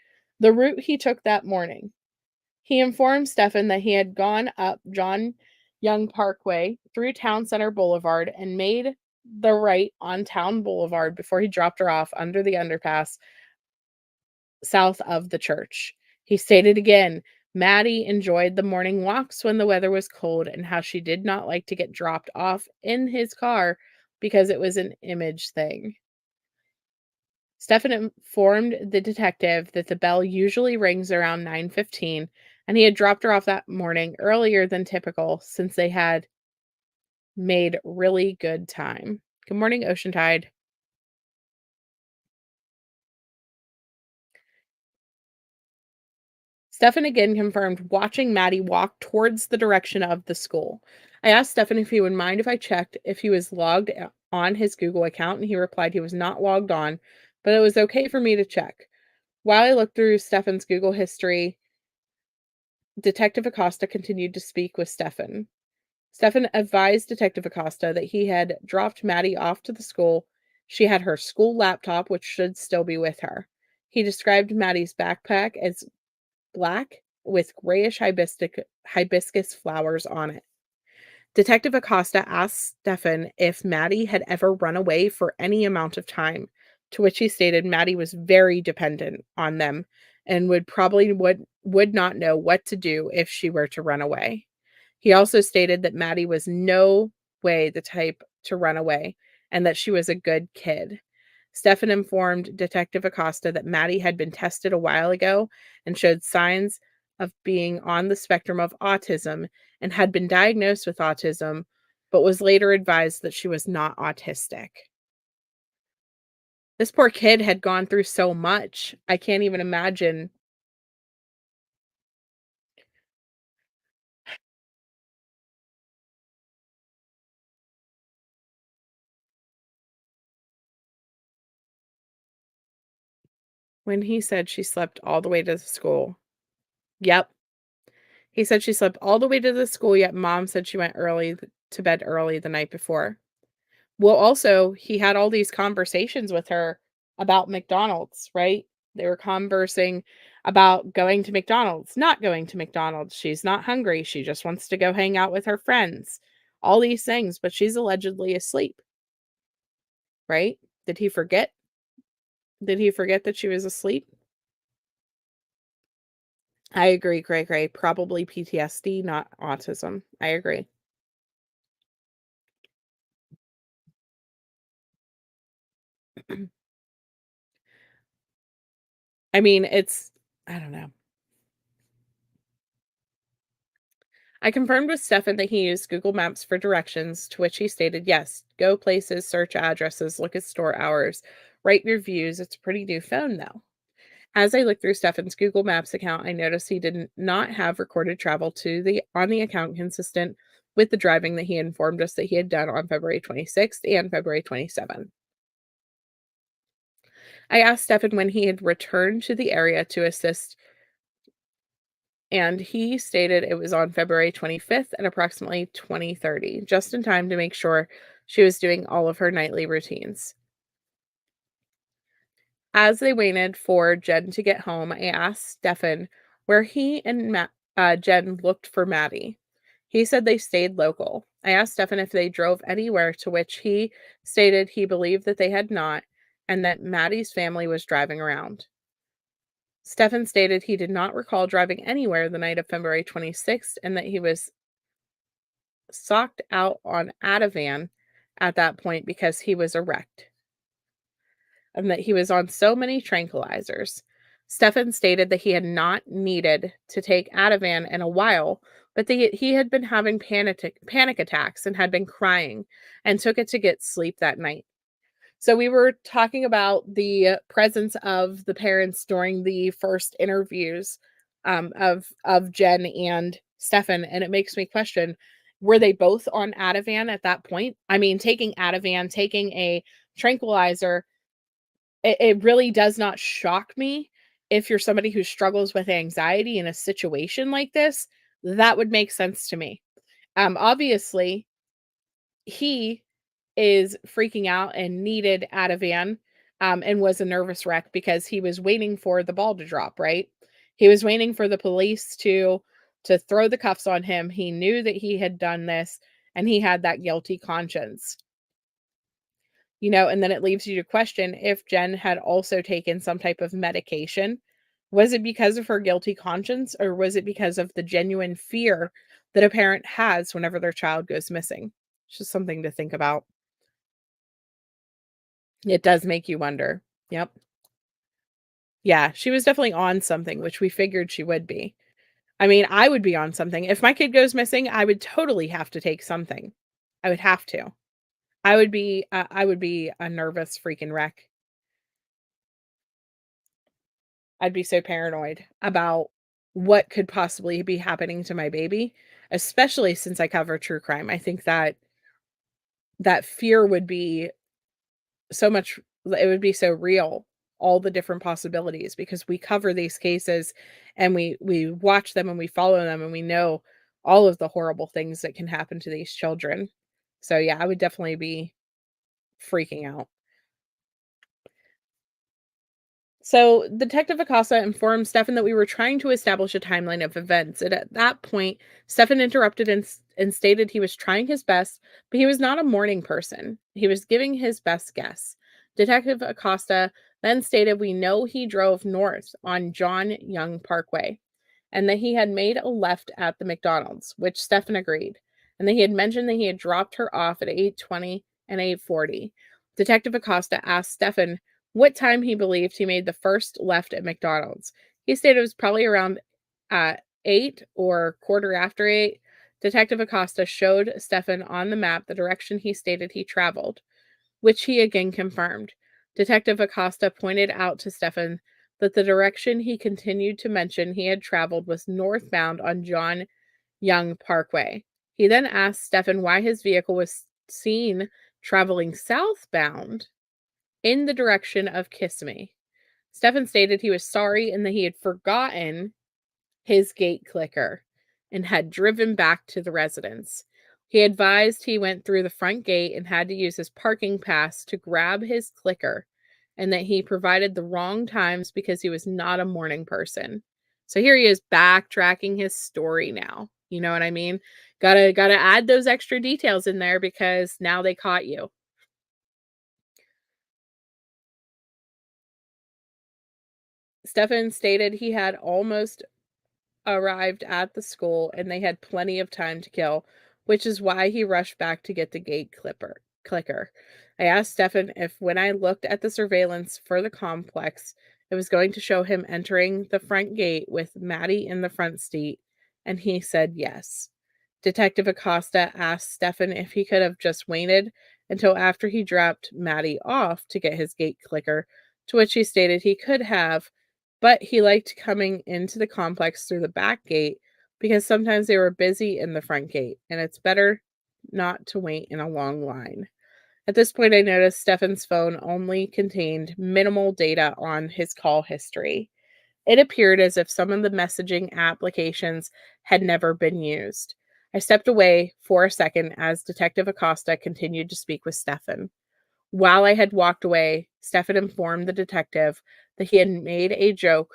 the route he took that morning. He informed Stefan that he had gone up John Young Parkway through Town Center Boulevard and made the right on Town Boulevard before he dropped her off under the underpass south of the church. He stated again, Maddie enjoyed the morning walks when the weather was cold and how she did not like to get dropped off in his car because it was an image thing. Stefan informed the detective that the bell usually rings around 9:15 and he had dropped her off that morning earlier than typical since they had made really good time. Good morning, Oceantide. Stefan again confirmed watching Maddie walk towards the direction of the school. I asked Stefan if he would mind if I checked if he was logged on his Google account, and he replied he was not logged on, but it was okay for me to check. While I looked through Stefan's Google history, Detective Acosta continued to speak with Stefan. Stefan advised Detective Acosta that he had dropped Maddie off to the school. She had her school laptop, which should still be with her. He described Maddie's backpack as black with grayish hibiscus flowers on it. Detective Acosta asked Stefan if Maddie had ever run away for any amount of time, to which he stated Maddie was very dependent on them and would not know what to do if she were to run away. He also stated that Maddie was no way the type to run away and that she was a good kid. Stefan informed Detective Acosta that Maddie had been tested a while ago and showed signs of being on the spectrum of autism and had been diagnosed with autism, but was later advised that she was not autistic. This poor kid had gone through so much. I can't even imagine when he said she slept all the way to the school. Yep. He said she slept all the way to the school, yet mom said she went to bed early the night before. Well, also, he had all these conversations with her about McDonald's, right? They were conversing about going to McDonald's, not going to McDonald's. She's not hungry. She just wants to go hang out with her friends. All these things, but she's allegedly asleep, right? Did he forget? Did he forget that she was asleep? I agree, Gray Gray. Probably PTSD, not autism. I agree. I mean, I don't know. I confirmed with Stefan that he used Google Maps for directions, to which he stated, yes, go places, search addresses, look at store hours, write reviews. It's a pretty new phone, though. As I looked through Stefan's Google Maps account, I noticed he did not have recorded travel on the account consistent with the driving that he informed us that he had done on February 26th and February 27th. I asked Stefan when he had returned to the area to assist, and he stated it was on February 25th at approximately 20:30, just in time to make sure she was doing all of her nightly routines. As they waited for Jenn to get home, I asked Stefan where he and Jenn looked for Maddie. He said they stayed local. I asked Stefan if they drove anywhere, to which he stated he believed that they had not and that Maddie's family was driving around. Stefan stated he did not recall driving anywhere the night of February 26th and that he was socked out on Ativan at that point because he was erect and that he was on so many tranquilizers. Stefan stated that he had not needed to take Ativan in a while, but that he had been having panic attacks and had been crying and took it to get sleep that night. So we were talking about the presence of the parents during the first interviews of Jenn and Stefan, and it makes me question, were they both on Ativan at that point? I mean, taking Ativan, taking a tranquilizer, it really does not shock me. If you're somebody who struggles with anxiety in a situation like this, that would make sense to me. Obviously, he is freaking out and needed Ativan, and was a nervous wreck because he was waiting for the ball to drop, right? He was waiting for the police to throw the cuffs on him. He knew that he had done this, and he had that guilty conscience. And then it leaves you to question if Jenn had also taken some type of medication. Was it because of her guilty conscience, or was it because of the genuine fear that a parent has whenever their child goes missing? It's just something to think about. It does make you wonder. Yep. Yeah, she was definitely on something, which we figured she would be. I mean, I would be on something. If my kid goes missing, I would totally have to take something. I would have to. I would be a nervous freaking wreck. I'd be so paranoid about what could possibly be happening to my baby, especially since I cover true crime. I think that fear would be so much, it would be so real, all the different possibilities, because we cover these cases and we watch them and we follow them and we know all of the horrible things that can happen to these children. So yeah, I would definitely be freaking out. So, Detective Acosta informed Stefan that we were trying to establish a timeline of events. And at that point, Stefan interrupted and stated he was trying his best, but he was not a morning person. He was giving his best guess. Detective Acosta then stated we know he drove north on John Young Parkway and that he had made a left at the McDonald's, which Stefan agreed, and that he had mentioned that he had dropped her off at 8:20 and 8:40. Detective Acosta asked Stefan what time he believed he made the first left at McDonald's. He stated it was probably around 8 or quarter after 8. Detective Acosta showed Stefan on the map the direction he stated he traveled, which he again confirmed. Detective Acosta pointed out to Stefan that the direction he continued to mention he had traveled was northbound on John Young Parkway. He then asked Stefan why his vehicle was seen traveling southbound in the direction of Kissimmee. Stefan stated he was sorry and that he had forgotten his gate clicker and had driven back to the residence. He advised he went through the front gate and had to use his parking pass to grab his clicker, and that he provided the wrong times because he was not a morning person. So here he is backtracking his story now. You know what I mean? Gotta add those extra details in there because now they caught you. Stefan stated he had almost arrived at the school and they had plenty of time to kill, which is why he rushed back to get the gate clicker. I asked Stefan if when I looked at the surveillance for the complex, it was going to show him entering the front gate with Maddie in the front seat, and he said yes. Detective Acosta asked Stefan if he could have just waited until after he dropped Maddie off to get his gate clicker, to which he stated he could have, but he liked coming into the complex through the back gate because sometimes they were busy in the front gate, and it's better not to wait in a long line. At this point, I noticed Stefan's phone only contained minimal data on his call history. It appeared as if some of the messaging applications had never been used. I stepped away for a second as Detective Acosta continued to speak with Stefan. While I had walked away, Stefan informed the detective that he had made a joke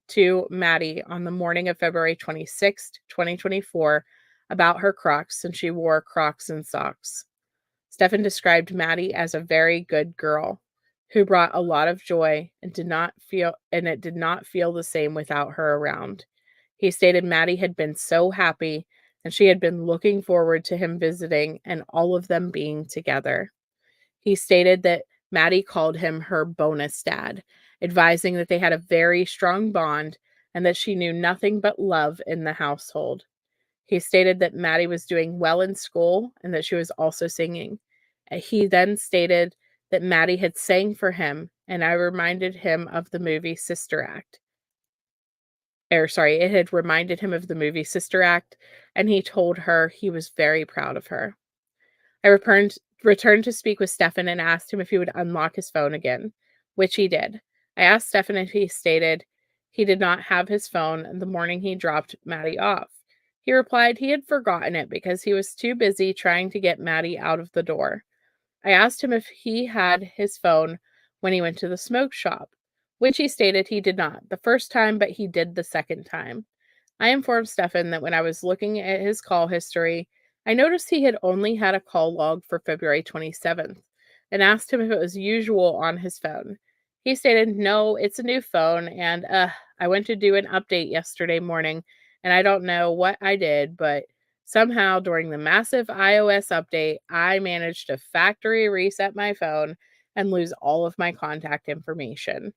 to Maddie on the morning of February 26th, 2024, about her Crocs since she wore Crocs and socks. Stefan described Maddie as a very good girl who brought a lot of joy and it did not feel the same without her around. He stated Maddie had been so happy and she had been looking forward to him visiting and all of them being together. He stated that Maddie called him her bonus dad, advising that they had a very strong bond and that she knew nothing but love in the household. He stated that Maddie was doing well in school and that she was also singing. He then stated that Maddie had sang for him, and I reminded him of the movie Sister Act. It had reminded him of the movie Sister Act, and he told her he was very proud of her. I returned to speak with Stefan and asked him if he would unlock his phone again, which he did. I asked Stefan if he stated he did not have his phone the morning he dropped Maddie off. He replied he had forgotten it because he was too busy trying to get Maddie out of the door. I asked him if he had his phone when he went to the smoke shop, which he stated he did not the first time, but he did the second time. I informed Stefan that when I was looking at his call history, I noticed he had only had a call log for February 27th and asked him if it was usual on his phone. He stated, no, it's a new phone, and I went to do an update yesterday morning, and I don't know what I did, but somehow during the massive iOS update, I managed to factory reset my phone and lose all of my contact information.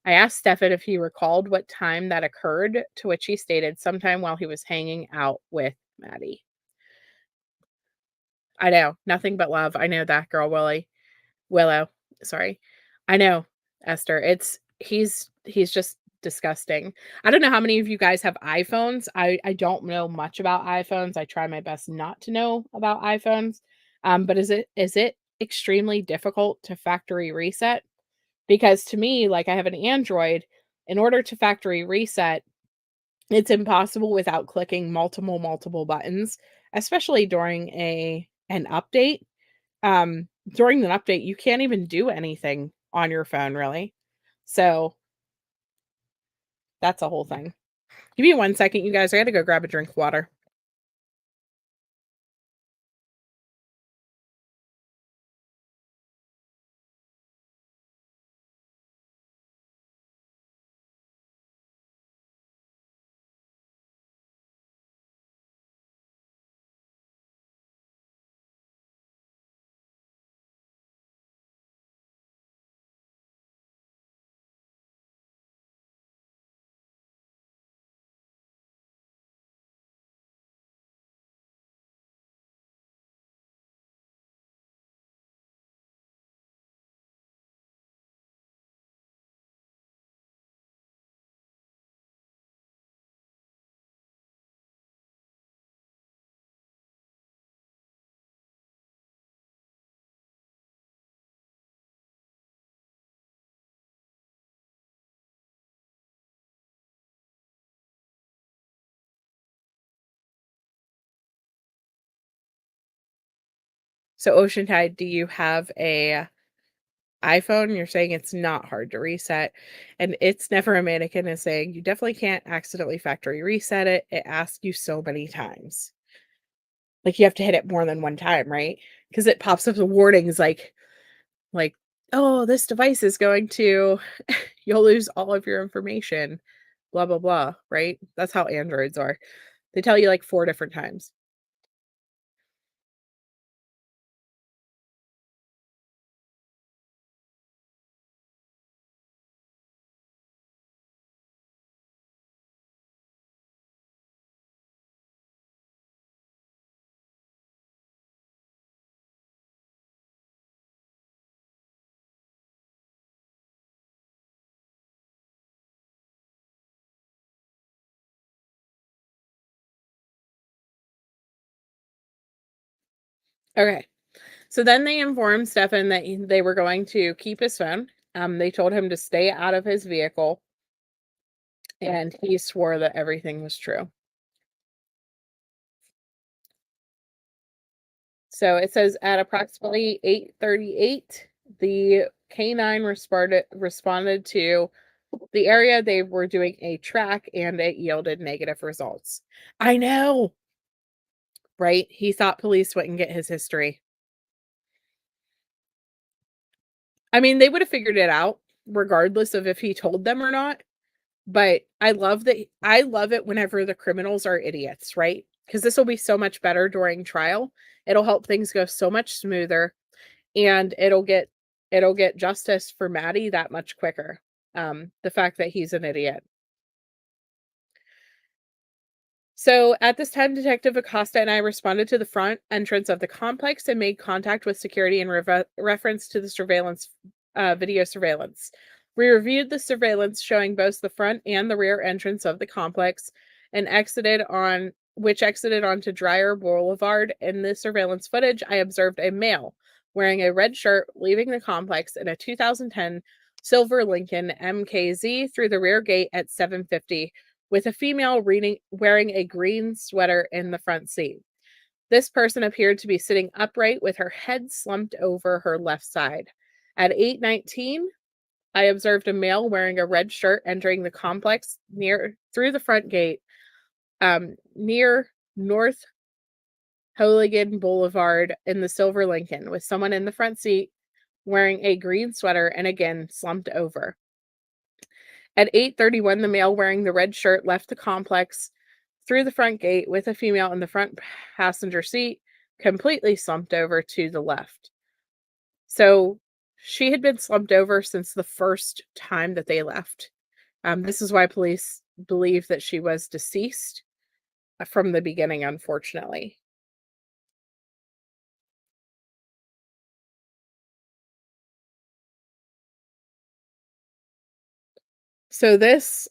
I asked Stefan if he recalled what time that occurred, to which he stated sometime while he was hanging out with Maddie. I know, nothing but love. I know that girl, Willow. Sorry. I know, Esther. He's just disgusting. I don't know how many of you guys have iPhones. I don't know much about iPhones. I try my best not to know about iPhones. But is it extremely difficult to factory reset? Because to me, like, I have an Android, in order to factory reset, it's impossible without clicking multiple buttons, especially during an update. During an update, you can't even do anything on your phone, really. So, that's a whole thing. Give me 1 second, you guys. I gotta go grab a drink of water. So, Ocean Tide, do you have a iPhone? You're saying it's not hard to reset, and It's Never a Mannequin is saying you definitely can't accidentally factory reset it. It asks you so many times. Like, you have to hit it more than one time, right? Because it pops up the warnings like, "Oh, this device is going to you'll lose all of your information, blah, blah, blah," right? That's how Androids are. They tell you, like, 4 different times. Okay. So then they informed Stefan that they were going to keep his phone. They told him to stay out of his vehicle, and he swore that everything was true. So it says at approximately 8:38, the K9 responded to the area. They were doing a track and it yielded negative results. I know, right? He thought police wouldn't get his history. I mean, they would have figured it out regardless of if he told them or not. But I love it whenever the criminals are idiots, right? Because this will be so much better during trial. It'll help things go so much smoother, and it'll get justice for Maddie that much quicker. The fact that he's an idiot. So at this time, Detective Acosta and I responded to the front entrance of the complex and made contact with security in reference to the video surveillance. We reviewed the surveillance showing both the front and the rear entrance of the complex and exited onto Dreyer Boulevard. In the surveillance footage, I observed a male wearing a red shirt leaving the complex in a 2010 silver Lincoln MKZ through the rear gate at 7:50, with a female wearing a green sweater in the front seat. This person appeared to be sitting upright with her head slumped over her left side. At 8:19, I observed a male wearing a red shirt entering the complex through the front gate, near North Hooligan Boulevard in the silver Lincoln, with someone in the front seat wearing a green sweater and again slumped over. At 8:31, the male wearing the red shirt left the complex through the front gate with a female in the front passenger seat, completely slumped over to the left. So she had been slumped over since the first time that they left. This is why police believe that she was deceased from the beginning, unfortunately. So this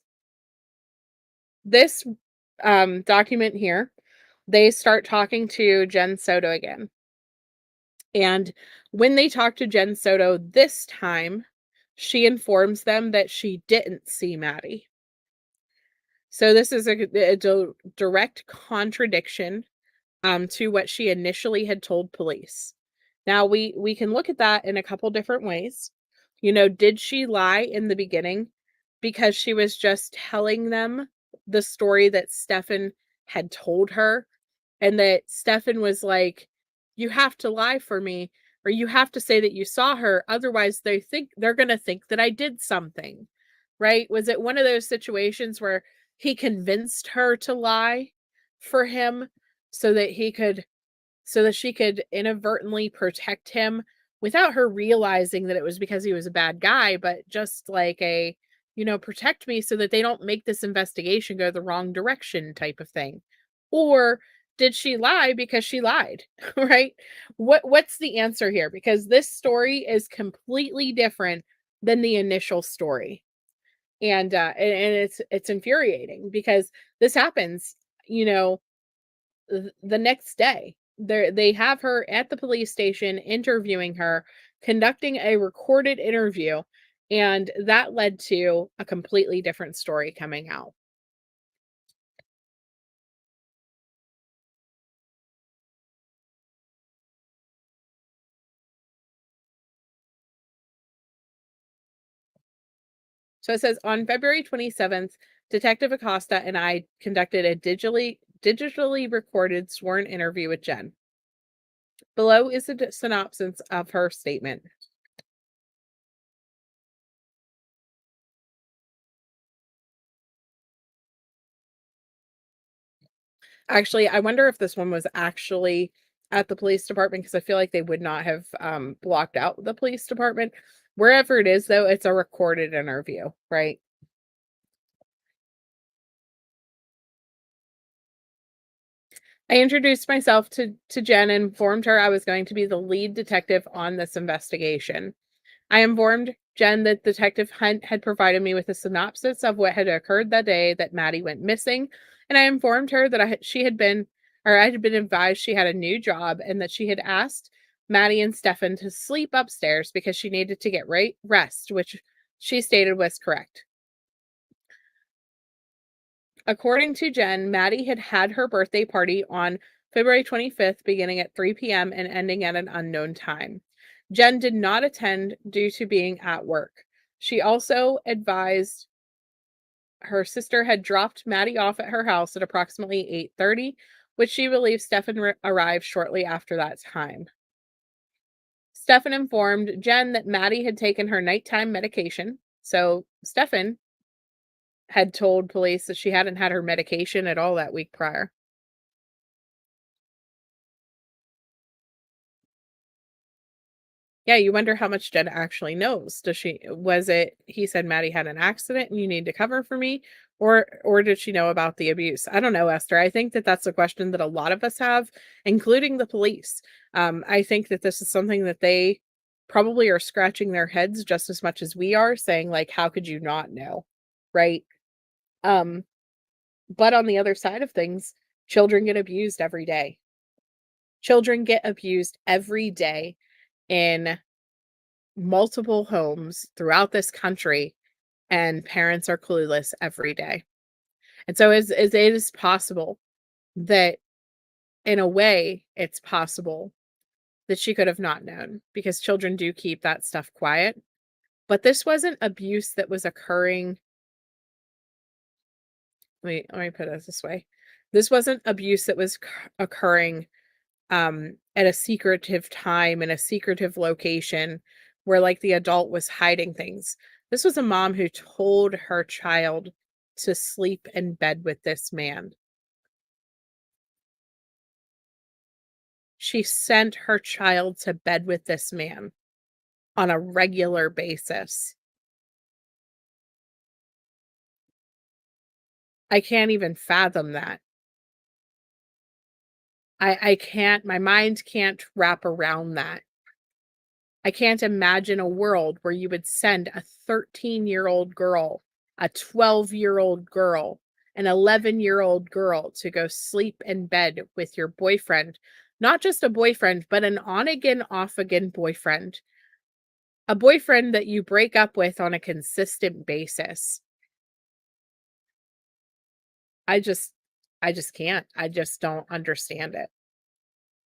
document here, they start talking to Jenn Soto again. And when they talk to Jenn Soto this time, she informs them that she didn't see Maddie. So this is a direct contradiction to what she initially had told police. Now we can look at that in a couple different ways. Did she lie in the beginning because she was just telling them the story that Stefan had told her, and that Stefan was like, you have to lie for me, or you have to say that you saw her, otherwise they're going to think that I did something, right? Was it one of those situations where he convinced her to lie for him so that she could inadvertently protect him without her realizing that it was because he was a bad guy, but just like protect me so that they don't make this investigation go the wrong direction type of thing? Or did she lie because she lied, right? What's the answer here? Because this story is completely different than the initial story. And it's infuriating because this happens, the next day. They have her at the police station interviewing her, conducting a recorded interview, and that led to a completely different story coming out. So it says on February 27th, Detective Acosta and I conducted a digitally recorded sworn interview with Jenn. Below is a synopsis of her statement. Actually, I wonder if this one was actually at the police department, because I feel like they would not have blocked out the police department. Wherever it is, though, it's a recorded interview, right? I introduced myself to Jenn and informed her I was going to be the lead detective on this investigation. I informed Jenn that Detective Hunt had provided me with a synopsis of what had occurred that day that Maddie went missing, and I informed her that I had been advised she had a new job and that she had asked Maddie and Stefan to sleep upstairs because she needed to get rest, which she stated was correct. According to Jenn, Maddie had had her birthday party on February 25th, beginning at 3 p.m. and ending at an unknown time. Jenn did not attend due to being at work. She also advised her sister had dropped Maddie off at her house at approximately 8:30, which she believes Stefan arrived shortly after that time. Stefan informed Jenn that Maddie had taken her nighttime medication. So Stefan had told police that she hadn't had her medication at all that week prior. Yeah, you wonder how much Jenn actually knows. Does she was it he said Maddie had an accident and you need to cover for me, or did she know about the abuse? I don't know, Esther. I think that that's a question that a lot of us have, including the police. I think that this is something that they probably are scratching their heads just as much as we are, saying like, how could you not know? Right? Um, but on the other side of things, children get abused every day. Children get abused every day in multiple homes throughout this country, and parents are clueless every day. And so is it is possible that in a way it's possible that she could have not known, because children do keep that stuff quiet. But this wasn't abuse that was occurring. Let me put it this way. This wasn't abuse that was occurring at a secretive time in a secretive location where like the adult was hiding things. This was a mom who told her child to sleep in bed with this man. She sent her child to bed with this man on a regular basis. I can't even fathom that. I can't, my mind can't wrap around that. I can't imagine a world where you would send a 13-year-old girl, a 12-year-old girl, an 11-year-old girl to go sleep in bed with your boyfriend. Not just a boyfriend, but an on again, off again boyfriend. A boyfriend that you break up with on a consistent basis. I just I just can't. I just don't understand it.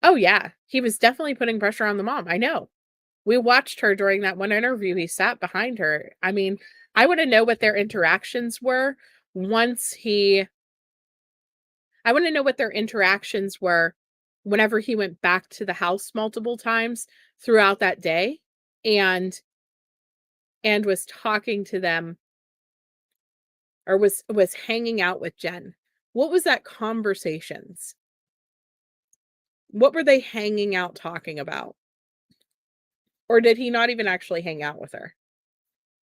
Oh yeah, he was definitely putting pressure on the mom. I know. We watched her during that one interview, he sat behind her. I mean, I wanna know what their interactions were once he I wanna know what their interactions were whenever he went back to the house multiple times throughout that day and was talking to them, or was hanging out with Jenn. What was that conversations? What were they hanging out talking about? Or did he not even actually hang out with her?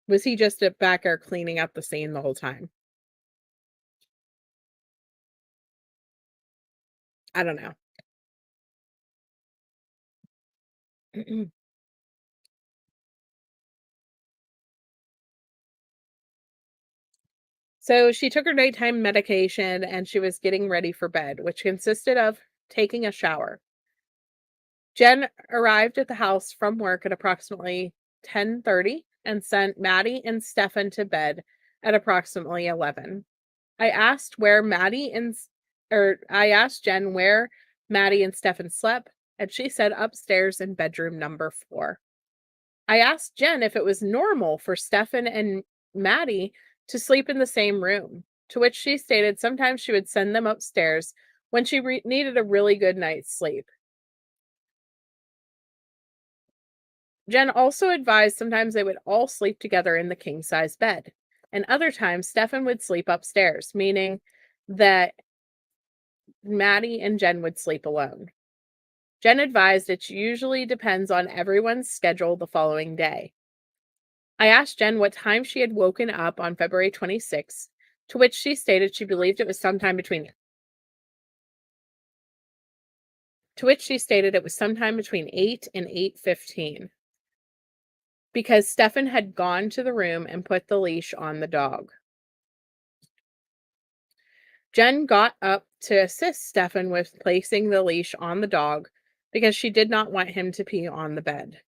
Was he just at back there cleaning up the scene the whole time? I don't know. So she took her nighttime medication and she was getting ready for bed, which consisted of taking a shower. Jenn arrived at the house from work at approximately 10:30 and sent Maddie and Stefan to bed at approximately 11. I asked where Maddie and I asked Jenn where Maddie and Stefan slept, and she said upstairs in bedroom number 4. I asked Jenn if it was normal for Stefan and Maddie to sleep in the same room, to which she stated sometimes she would send them upstairs when she needed a really good night's sleep. Jenn also advised sometimes they would all sleep together in the king size bed, and other times Stefan would sleep upstairs, meaning that Maddie and Jenn would sleep alone. Jenn advised it usually depends on everyone's schedule the following day. I asked Jenn what time she had woken up on February 26th, to which she stated she believed it was sometime between 8 and 8:15 because Stefan had gone to the room and put the leash on the dog. Jenn got up to assist Stefan with placing the leash on the dog because she did not want him to pee on the bed.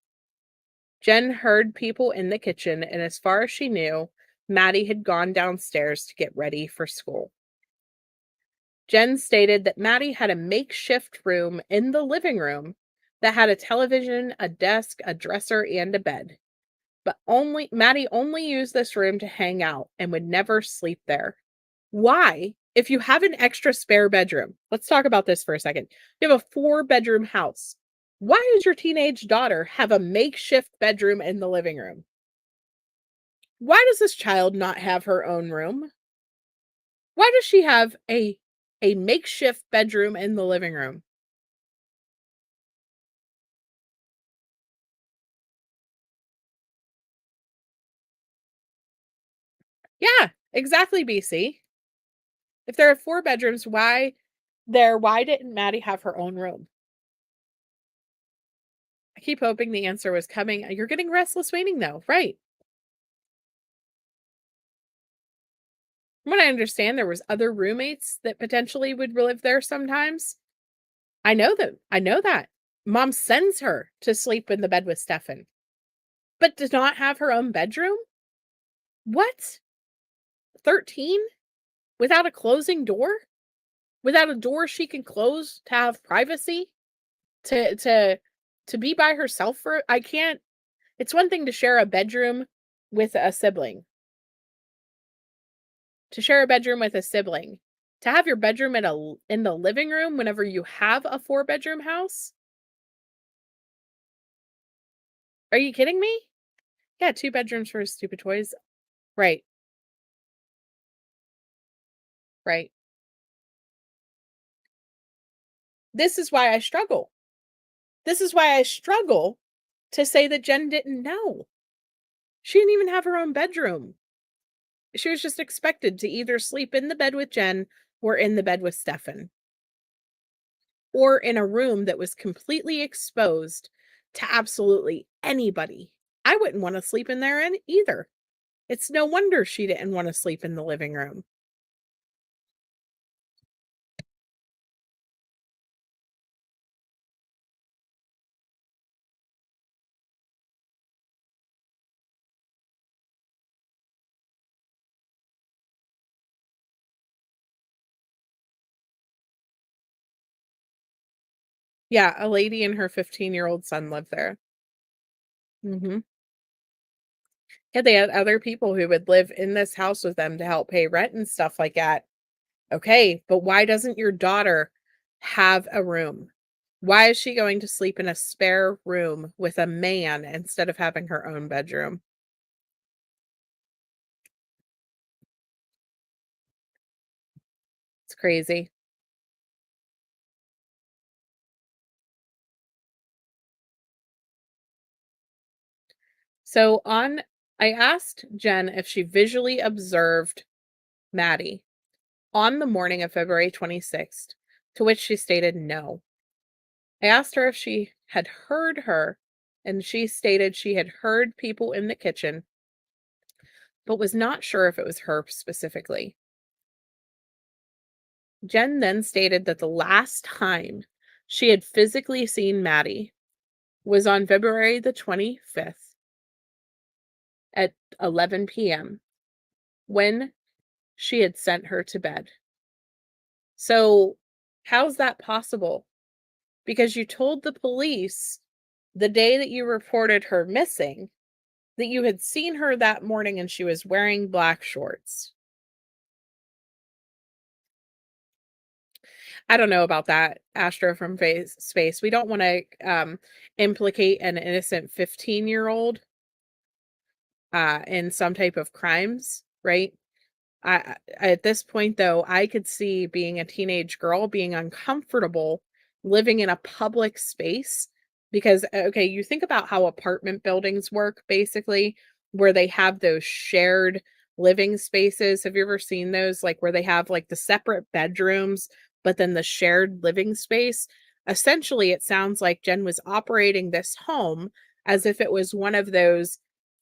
Jenn heard people in the kitchen, and as far as she knew, Maddie had gone downstairs to get ready for school. Jenn stated that Maddie had a makeshift room in the living room that had a television, a desk, a dresser, and a bed. but Maddie only used this room to hang out and would never sleep there. Why? If you have an extra spare bedroom, let's talk about this for a second. You have a 4-bedroom house. Why does your teenage daughter have a makeshift bedroom in the living room? Why does this child not have her own room? Why does she have a makeshift bedroom in the living room? Yeah, exactly, BC. If there are 4 bedrooms, why didn't Maddie have her own room? I keep hoping the answer was coming. You're getting restless waiting though, right? From what I understand, there was other roommates that potentially would live there sometimes. I know that. Mom sends her to sleep in the bed with Stefan, but does not have her own bedroom? What? 13? Without a closing door? Without a door she can close to have privacy? To to to be by herself for I can't. It's one thing to share a bedroom with a sibling. To share a bedroom with a sibling. To have your bedroom in the living room whenever you have a 4-bedroom house? Are you kidding me? Yeah, 2 bedrooms for stupid toys. Right, right. This is why I struggle. This is why I struggle to say that Jenn didn't know. She didn't even have her own bedroom. She was just expected to either sleep in the bed with Jenn or in the bed with Stefan, or in a room that was completely exposed to absolutely anybody. I wouldn't want to sleep in there either. It's no wonder she didn't want to sleep in the living room. Yeah, a lady and her 15-year-old son lived there. Mhm. Yeah, they had other people who would live in this house with them to help pay rent and stuff like that. Okay, but why doesn't your daughter have a room? Why is she going to sleep in a spare room with a man instead of having her own bedroom? It's crazy. So I asked Jenn if she visually observed Maddie on the morning of February 26th, to which she stated no. I asked her if she had heard her, and she stated she had heard people in the kitchen, but was not sure if it was her specifically. Jenn then stated that the last time she had physically seen Maddie was on February the 25th at 11 p.m. when she had sent her to bed. So, how's that possible? Because you told the police the day that you reported her missing that you had seen her that morning and she was wearing black shorts. I don't know about that, Astro from space. We don't want to implicate an innocent 15-year-old in some type of crimes, right? At this point though, I could see being a teenage girl being uncomfortable living in a public space because okay, you think about how apartment buildings work basically, where they have those shared living spaces. Have you ever seen those, like where they have like the separate bedrooms but then the shared living space? Essentially, it sounds like Jenn was operating this home as if it was one of those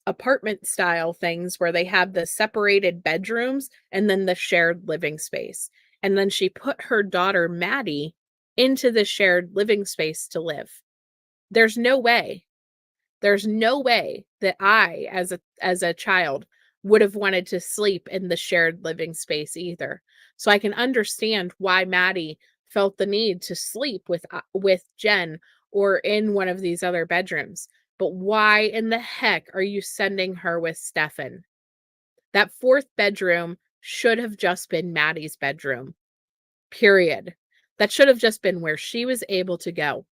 apartment style things where they have the separated bedrooms and then the shared living space. And then she put her daughter, Maddie, into the shared living space to live. There's no way. There's no way that I, as a child, would have wanted to sleep in the shared living space either. So I can understand why Maddie felt the need to sleep with Jenn or in one of these other bedrooms. But why in the heck are you sending her with Stefan? That fourth bedroom should have just been Maddie's bedroom, period. That should have just been where she was able to go.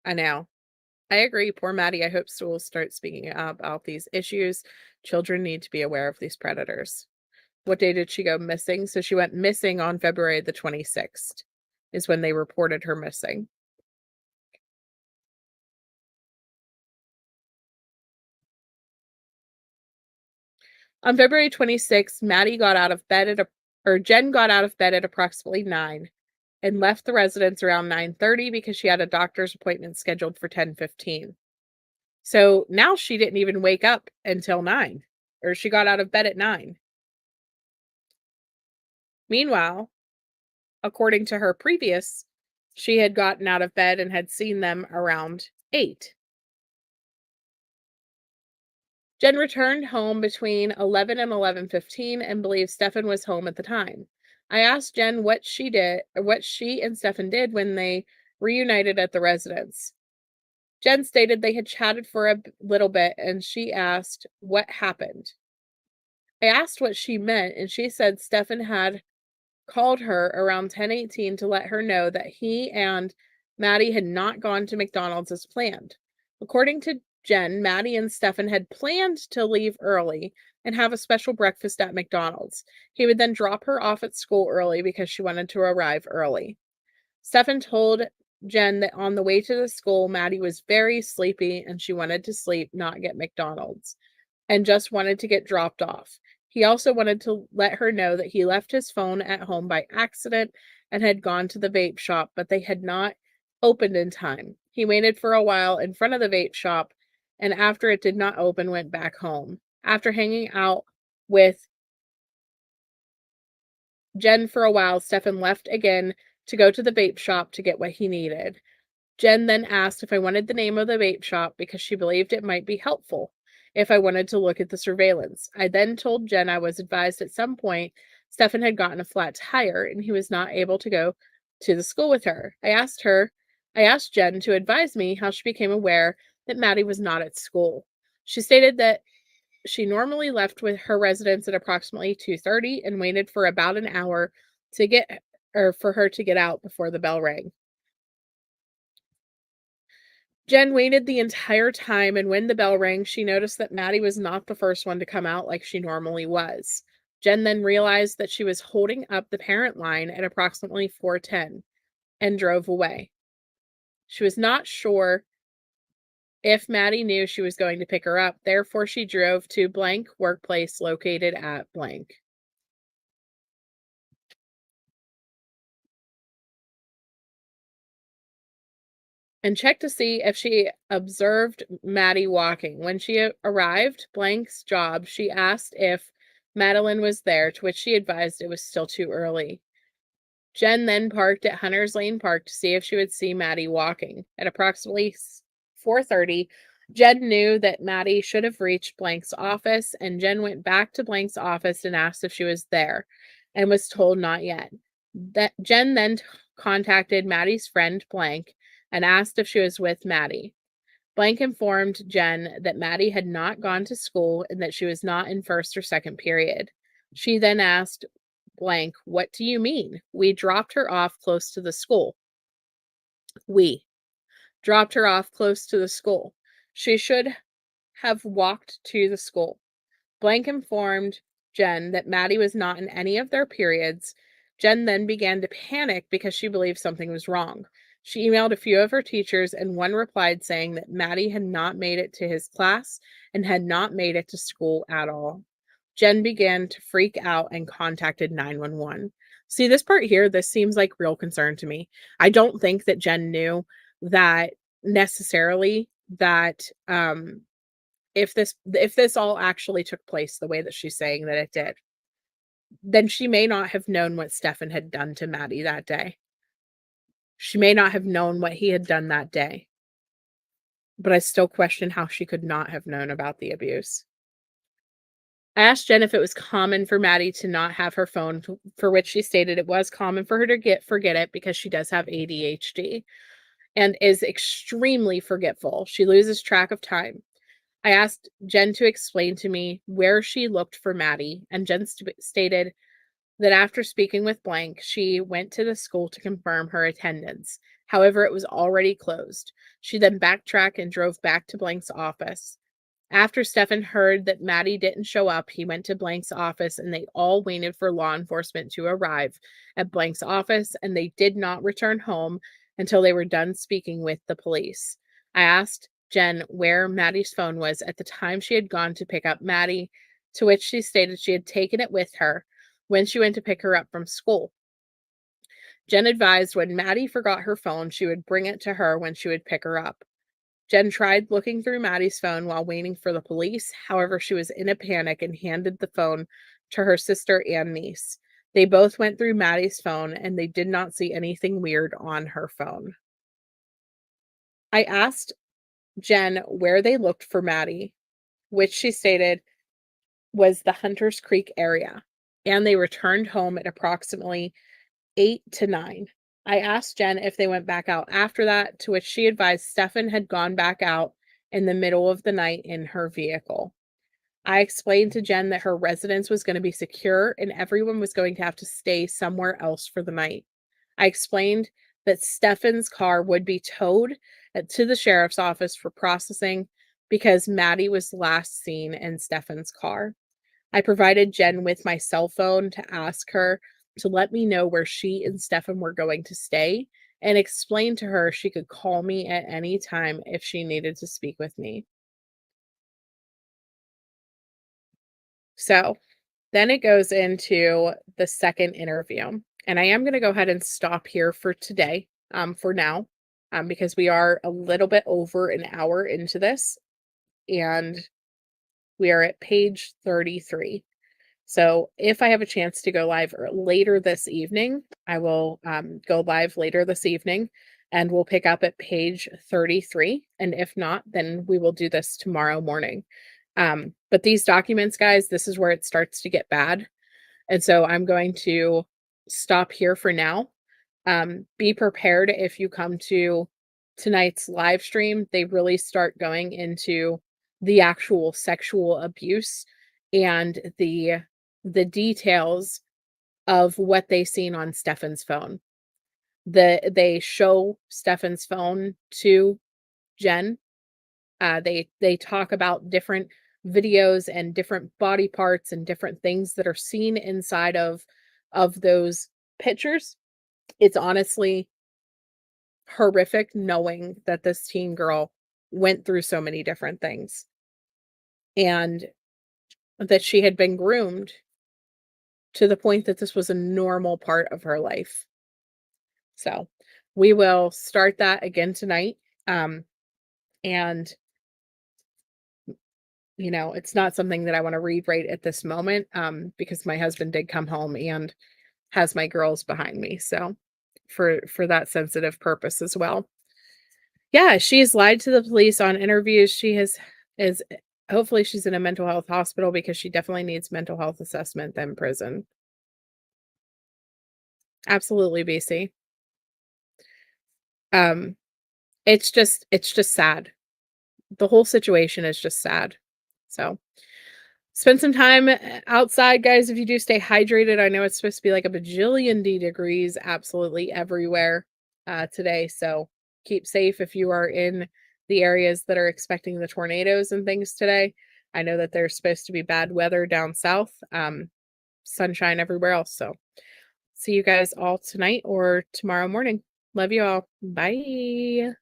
I know. I agree. Poor Maddie. I hope schools start speaking up about these issues. Children need to be aware of these predators. What day did she go missing? So she went missing on February the 26th is when they reported her missing. On February 26th, Maddie got out of bed Jenn got out of bed at approximately 9 and left the residence around 9:30 because she had a doctor's appointment scheduled for 10:15. So now she didn't even wake up until 9, or she got out of bed at 9. Meanwhile, according to her previous, she had gotten out of bed and had seen them around 8. Jenn returned home between 11 and 11:15 and believes Stefan was home at the time. I asked Jenn what she did, or what she and Stefan did when they reunited at the residence. Jenn stated they had chatted for a little bit and she asked what happened. I asked what she meant and she said Stefan had called her around 10:18 to let her know that he and Maddie had not gone to McDonald's as planned. According to Jenn, Maddie and Stefan had planned to leave early and have a special breakfast at McDonald's. He would then drop her off at school early because she wanted to arrive early. Stefan told Jenn that on the way to the school, Maddie was very sleepy and she wanted to sleep, not get McDonald's, and just wanted to get dropped off. He also wanted to let her know that he left his phone at home by accident and had gone to the vape shop, but they had not opened in time. He waited for a while in front of the vape shop, and after it did not open, went back home. After hanging out with Jenn for a while, Stefan left again to go to the vape shop to get what he needed. Jenn then asked if I wanted the name of the vape shop because she believed it might be helpful if I wanted to look at the surveillance. I then told Jenn I was advised at some point Stefan had gotten a flat tire and he was not able to go to the school with her. I asked Jenn to advise me how she became aware that Maddie was not at school. She stated that she normally left with her residence at approximately 2:30 and waited for about an hour to get or for her to get out before the bell rang. Jenn waited the entire time, and when the bell rang, she noticed that Maddie was not the first one to come out like she normally was. Jenn then realized that she was holding up the parent line at approximately 4:10 and drove away. She was not sure if Maddie knew she was going to pick her up, therefore she drove to blank workplace located at blank. And checked to see if she observed Maddie walking. When she arrived, Blank's job, she asked if Madeline was there, to which she advised it was still too early. Jenn then parked at Hunter's Lane Park to see if she would see Maddie walking. At approximately 4:30, Jenn knew that Maddie should have reached Blank's office, and Jenn went back to Blank's office and asked if she was there, and was told not yet. That Jenn then contacted Maddie's friend Blank and asked if she was with Maddie. Blank informed Jenn that Maddie had not gone to school and that she was not in first or second period. She then asked Blank, "What do you mean? We dropped her off close to the school." We dropped her off close to the school. She should have walked to the school. Blank informed Jenn that Maddie was not in any of their periods. Jenn then began to panic because she believed something was wrong. She emailed a few of her teachers, and one replied saying that Maddie had not made it to his class and had not made it to school at all. Jenn began to freak out and contacted 911. See, this part here, this seems like real concern to me. I don't think that Jenn knew that necessarily that if this all actually took place the way that she's saying that it did, then she may not have known what Stefan had done to Maddie that day. She may not have known what he had done that day. But I still question how she could not have known about the abuse. I asked Jenn if it was common for Maddie to not have her phone, for which she stated it was common for her to forget it because she does have ADHD and is extremely forgetful. She loses track of time. I asked Jenn to explain to me where she looked for Maddie, and Jenn stated that after speaking with blank, she went to the school to confirm her attendance. However, it was already closed. She then backtracked and drove back to blank's office. After Stefan heard that Maddie didn't show up, he went to blank's office and they all waited for law enforcement to arrive at blank's office, and they did not return home until they were done speaking with the police. I asked Jenn where Maddie's phone was at the time she had gone to pick up Maddie, to which she stated she had taken it with her when she went to pick her up from school. Jenn advised when Maddie forgot her phone, she would bring it to her when she would pick her up. Jenn tried looking through Maddie's phone while waiting for the police. However, she was in a panic and handed the phone to her sister and niece. They both went through Maddie's phone and they did not see anything weird on her phone. I asked Jenn where they looked for Maddie, which she stated was the Hunters Creek area, and they returned home at approximately 8 to 9. I asked Jenn if they went back out after that, to which she advised Stefan had gone back out in the middle of the night in her vehicle. I explained to Jenn that her residence was going to be secure and everyone was going to have to stay somewhere else for the night. I explained that Stefan's car would be towed to the sheriff's office for processing because Maddie was last seen in Stefan's car. I provided Jenn with my cell phone to ask her to let me know where she and Stefan were going to stay and explained to her she could call me at any time if she needed to speak with me. So then it goes into the second interview. And I am going to go ahead and stop here for today, for now, because we are a little bit over an hour into this. And we are at page 33. So if I have a chance to go live later this evening, I will go live later this evening and we'll pick up at page 33. And if not, then we will do this tomorrow morning. But these documents, guys, this is where it starts to get bad. And so I'm going to stop here for now. Be prepared if you come to tonight's live stream. They really start going into the actual sexual abuse and the details of what they seen on Stefan's phone. They show Stefan's phone to Jenn. They talk about different videos and different body parts and different things that are seen inside of those pictures. It's honestly horrific knowing that this teen girl went through so many different things and that she had been groomed to the point that this was a normal part of her life. So we will start that again tonight. And you know, it's not something that I want to read right at this moment, because my husband did come home and has my girls behind me. So for that sensitive purpose as well. Yeah, she's lied to the police on interviews. She is hopefully she's in a mental health hospital because she definitely needs mental health assessment than prison. Absolutely, BC. It's just sad. The whole situation is just sad. So spend some time outside, guys. If you do, stay hydrated. I know it's supposed to be like a bajillion degrees absolutely everywhere today. So keep safe if you are in the areas that are expecting the tornadoes and things today. I know that there's supposed to be bad weather down south, sunshine everywhere else. So see you guys all tonight or tomorrow morning. Love you all. Bye.